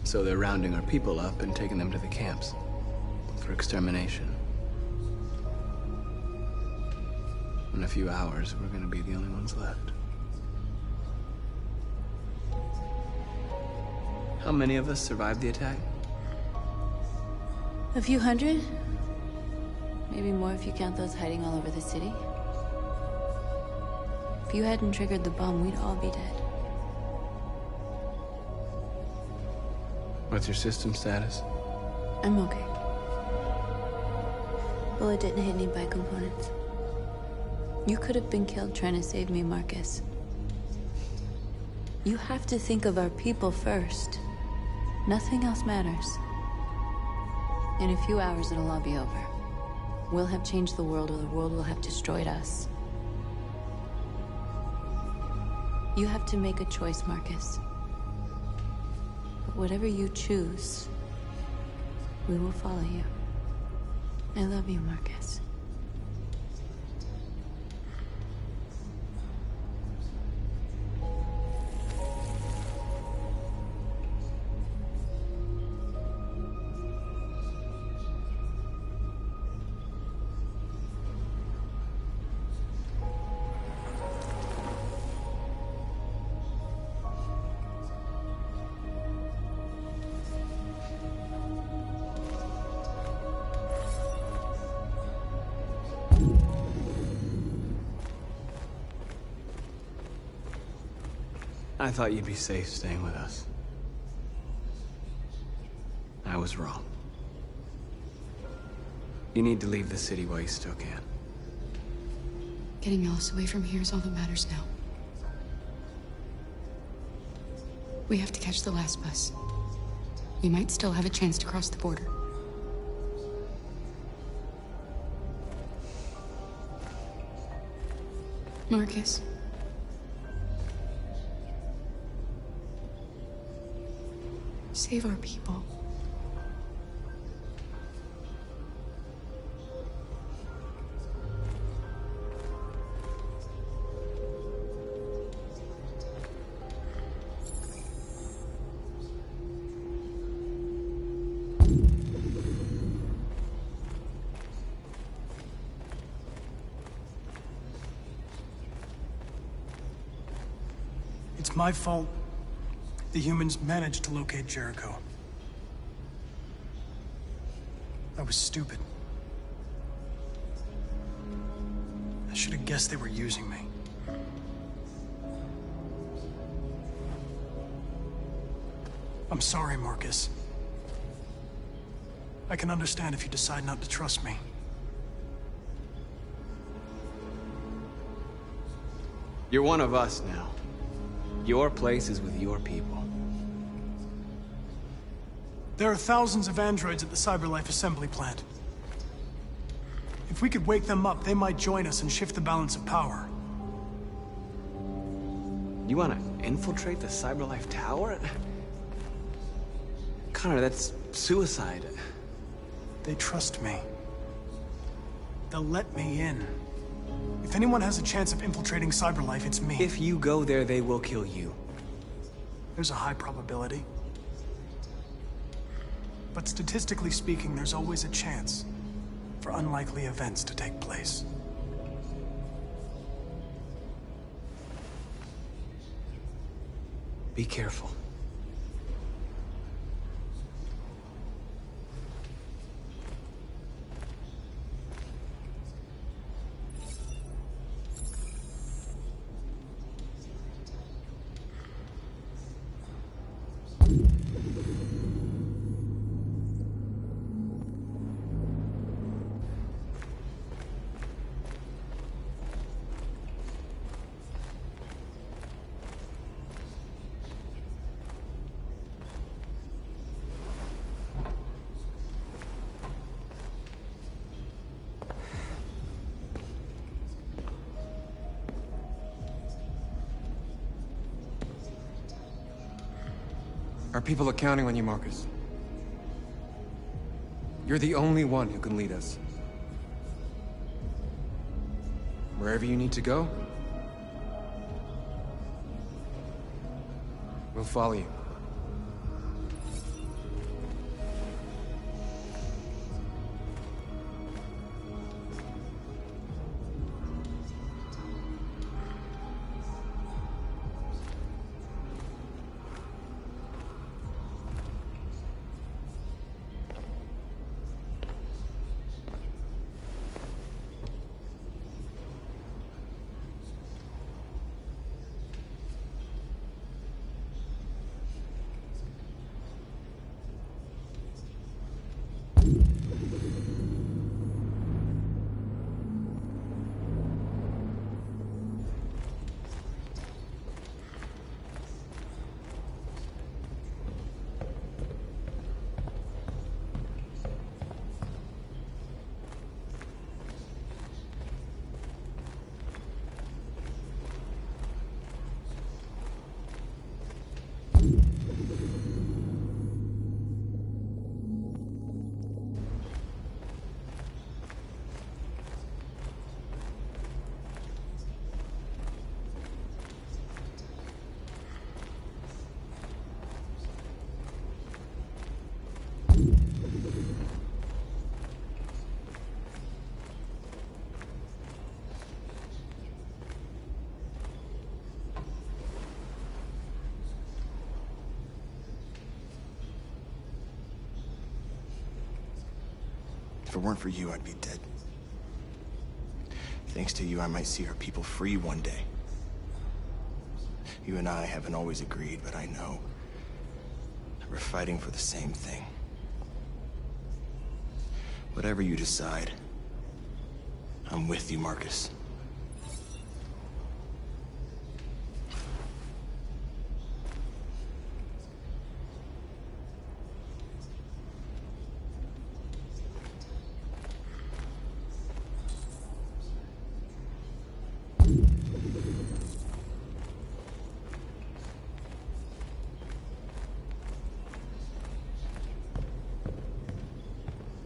So they're rounding our people up and taking them to the camps for extermination. In a few hours, we're gonna be the only ones left. How many of us survived the attack? A few hundred? Maybe more if you count those hiding all over the city. If you hadn't triggered the bomb, we'd all be dead. What's your system status? I'm okay. Bullet didn't hit any bicomponents. You could have been killed trying to save me, Marcus. You have to think of our people first. Nothing else matters. In a few hours, it'll all be over. We'll have changed the world, or the world will have destroyed us. You have to make a choice, Marcus. But whatever you choose, we will follow you. I love you, Marcus. I thought you'd be safe staying with us. I was wrong. You need to leave the city while you still can. Getting Alice away from here is all that matters now. We have to catch the last bus. We might still have a chance to cross the border. Marcus. Save our people. It's my fault the humans managed to locate Jericho. I was stupid. I should have guessed they were using me. I'm sorry, Marcus. I can understand if you decide not to trust me. You're one of us now. Your place is with your people. There are thousands of androids at the CyberLife assembly plant. If we could wake them up, they might join us and shift the balance of power. You want to infiltrate the CyberLife tower? Connor, that's suicide. They trust me. They'll let me in. If anyone has a chance of infiltrating CyberLife, it's me. If you go there, they will kill you. There's a high probability. But statistically speaking, there's always a chance for unlikely events to take place. Be careful. Our people are counting on you, Marcus. You're the only one who can lead us. Wherever you need to go, we'll follow you. If it weren't for you, I'd be dead. Thanks to you, I might see our people free one day. You and I haven't always agreed, but I know that we're fighting for the same thing. Whatever you decide, I'm with you, Marcus.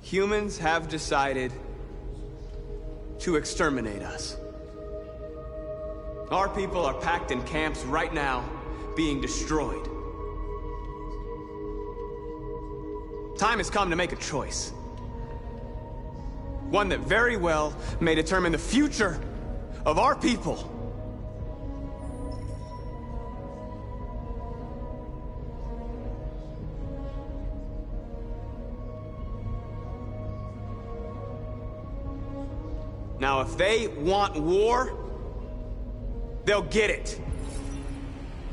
Humans have decided to exterminate us. Our people are packed in camps right now, being destroyed. Time has come to make a choice. One that very well may determine the future of our people. Now, if they want war, they'll get it.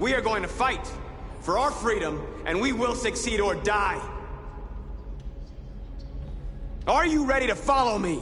We are going to fight for our freedom, and we will succeed or die. Are you ready to follow me?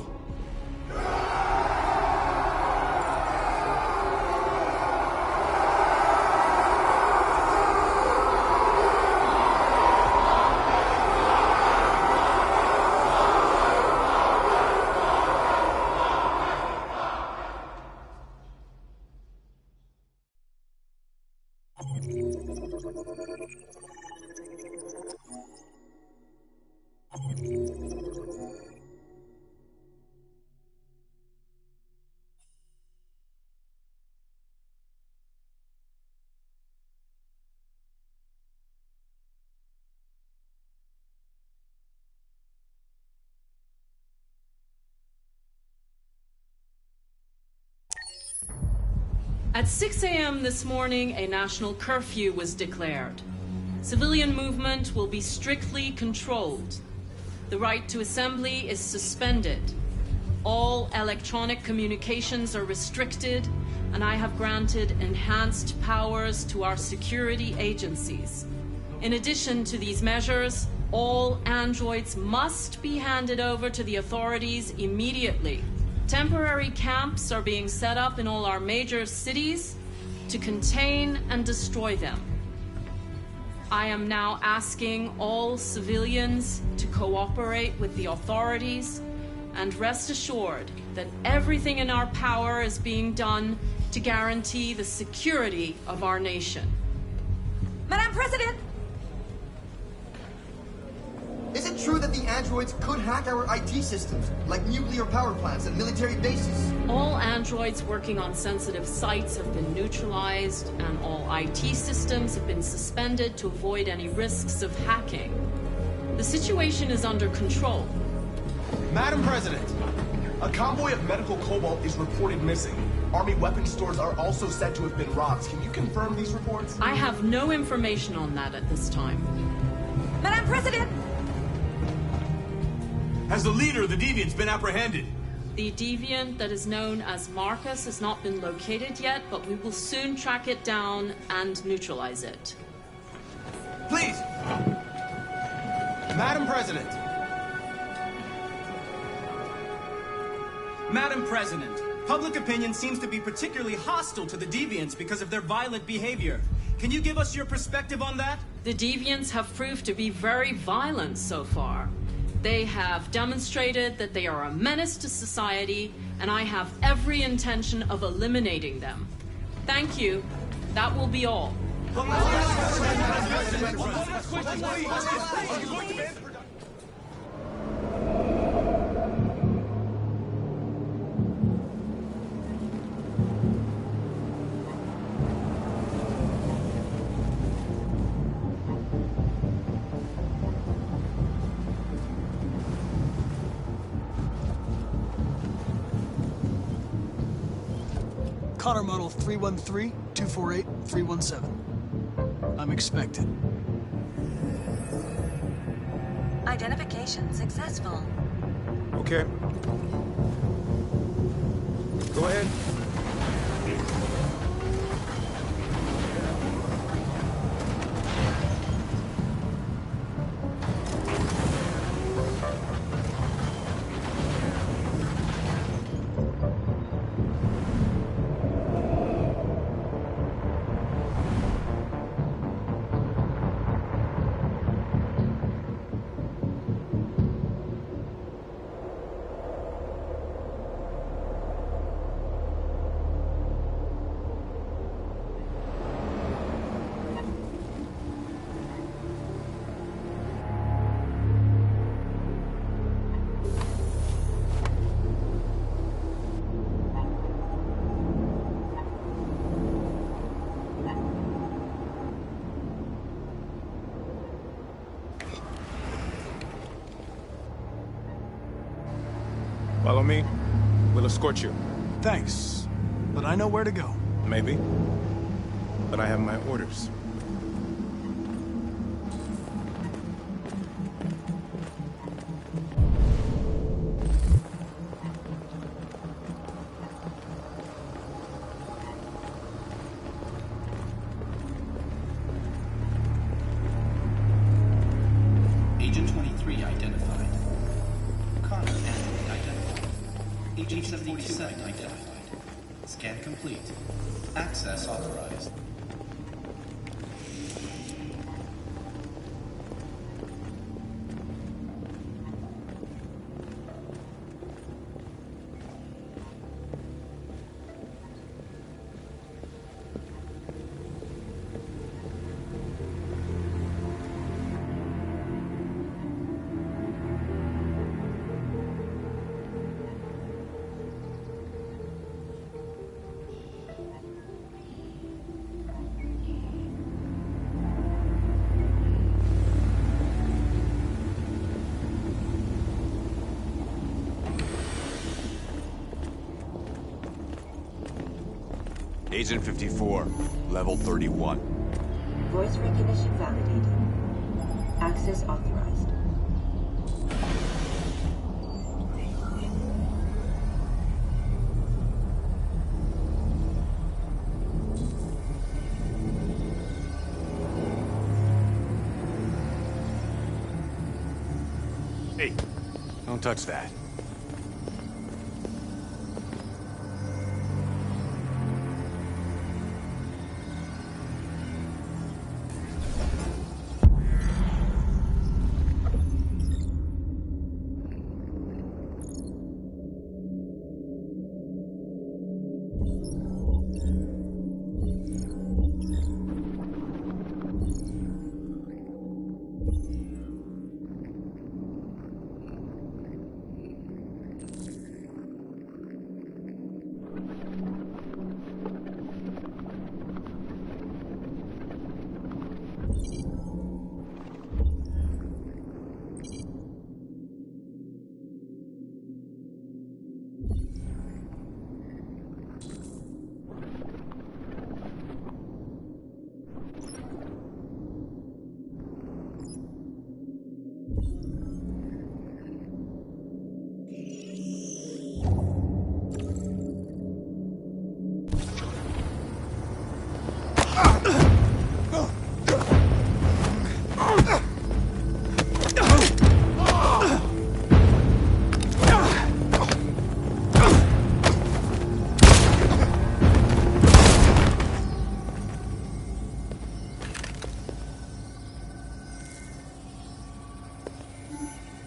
At 6 a.m. this morning, a national curfew was declared. Civilian movement will be strictly controlled. The right to assembly is suspended. All electronic communications are restricted, and I have granted enhanced powers to our security agencies. In addition to these measures, all androids must be handed over to the authorities immediately. Temporary camps are being set up in all our major cities to contain and destroy them. I am now asking all civilians to cooperate with the authorities and rest assured that everything in our power is being done to guarantee the security of our nation. Madam President! Is it true that the androids could hack our IT systems, like nuclear power plants and military bases? All androids working on sensitive sites have been neutralized, and all IT systems have been suspended to avoid any risks of hacking. The situation is under control. Madam President, a convoy of medical cobalt is reported missing. Army weapons stores are also said to have been robbed. Can you confirm these reports? I have no information on that at this time. Madam President! Has the leader of the Deviants been apprehended? The deviant that is known as Marcus has not been located yet, but we will soon track it down and neutralize it. Please! Madam President! Madam President, public opinion seems to be particularly hostile to the Deviants because of their violent behavior. Can you give us your perspective on that? The Deviants have proved to be very violent so far. They have demonstrated that they are a menace to society, and I have every intention of eliminating them. Thank you. That will be all. Connor model 313-248-317. I'm expected. Identification successful. Okay. Go ahead. me, we'll escort you. Thanks, but I know where to go. Maybe. But I have my orders. Agent 23 identified. Connor Android identified. Agent 77 identified. Scan complete. Access authorized. Agent 54, level 31. Voice recognition validated. Access authorized. Hey, don't touch that.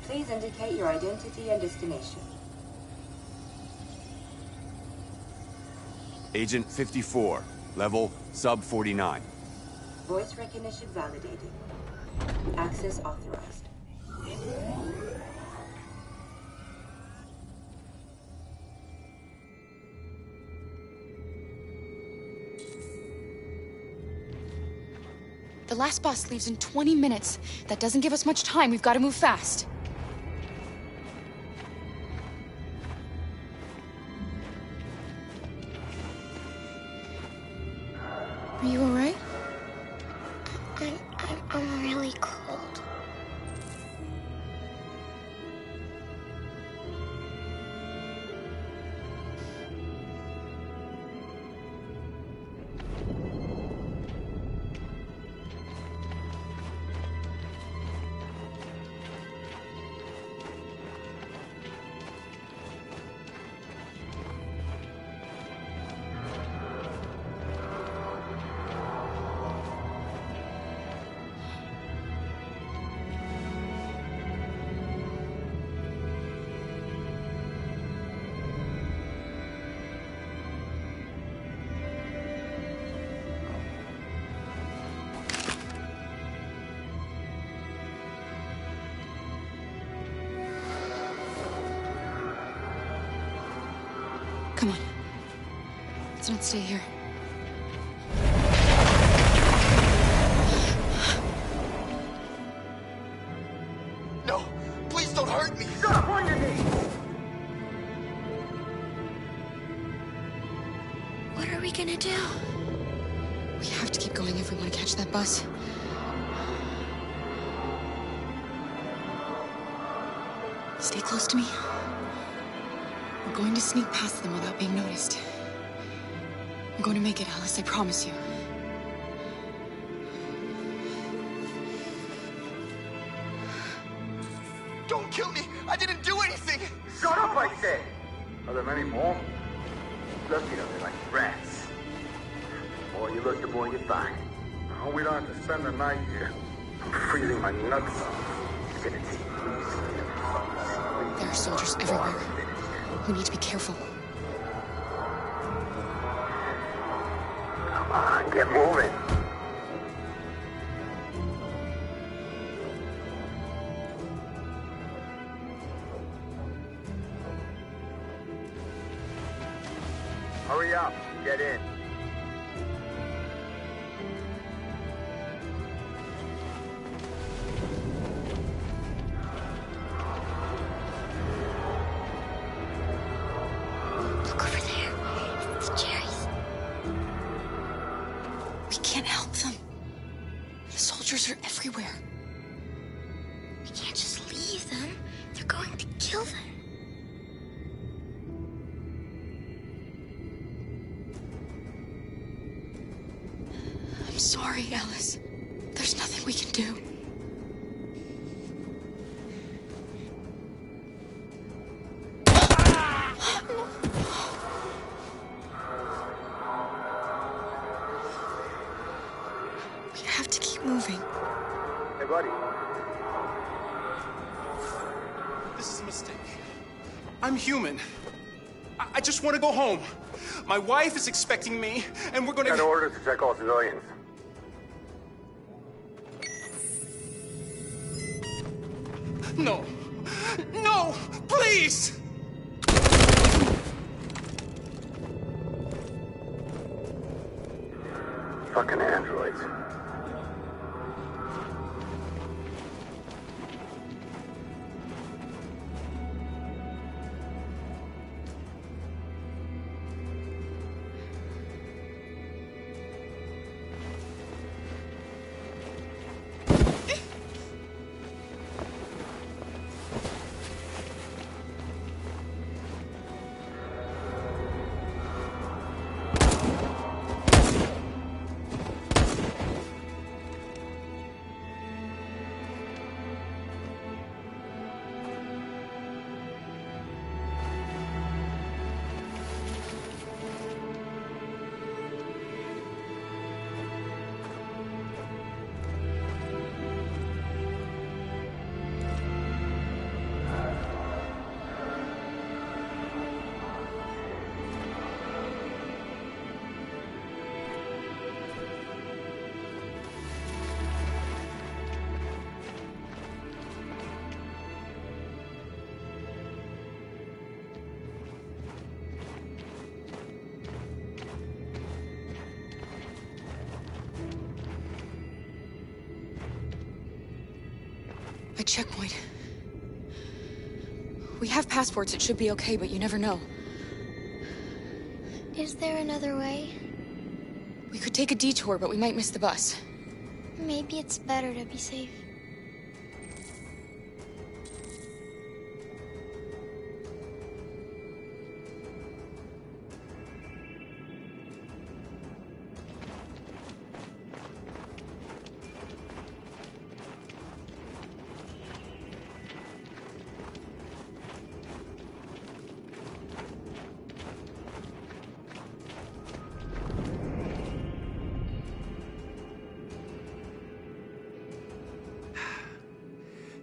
Please indicate your identity and destination. Agent 54, level sub 49. Voice recognition validated. Access authorized. The last bus leaves in 20 minutes. That doesn't give us much time. We've got to move fast. Are you all right? I'm really cold. Come on. Let's not stay here. No, please don't hurt me. Stop on your knees. are we gonna do? We have to keep going if we want to catch that bus. Stay close to me. We're going to sneak past them without being noticed. We're going to make it, Alice, I promise you. Don't kill me! I didn't do anything! Shut up, I said! Are there many more? Look, you know, they're like rats. The more you look, the more you find. Oh, we don't have to spend the night here. I'm freezing my nuts off. It's gonna take weeks. There are soldiers everywhere. We need to be careful. Come on, get moving. Hurry up, get in. Look over there. It's the cherries. We can't help them. The soldiers are everywhere. We can't just leave them. They're going to kill them. I'm sorry, Alice. There's nothing we can do. We have to keep moving. Hey, buddy. This is a mistake. I'm human. I just want to go home. My wife is expecting me, and we're gonna... Got orders to check all civilians. No. No! Please! Fucking androids. A checkpoint. We have passports, it should be okay, but you never know. Is there another way? We could take a detour, but we might miss the bus. Maybe it's better to be safe.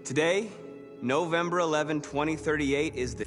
Today, November 11, 2038, is the...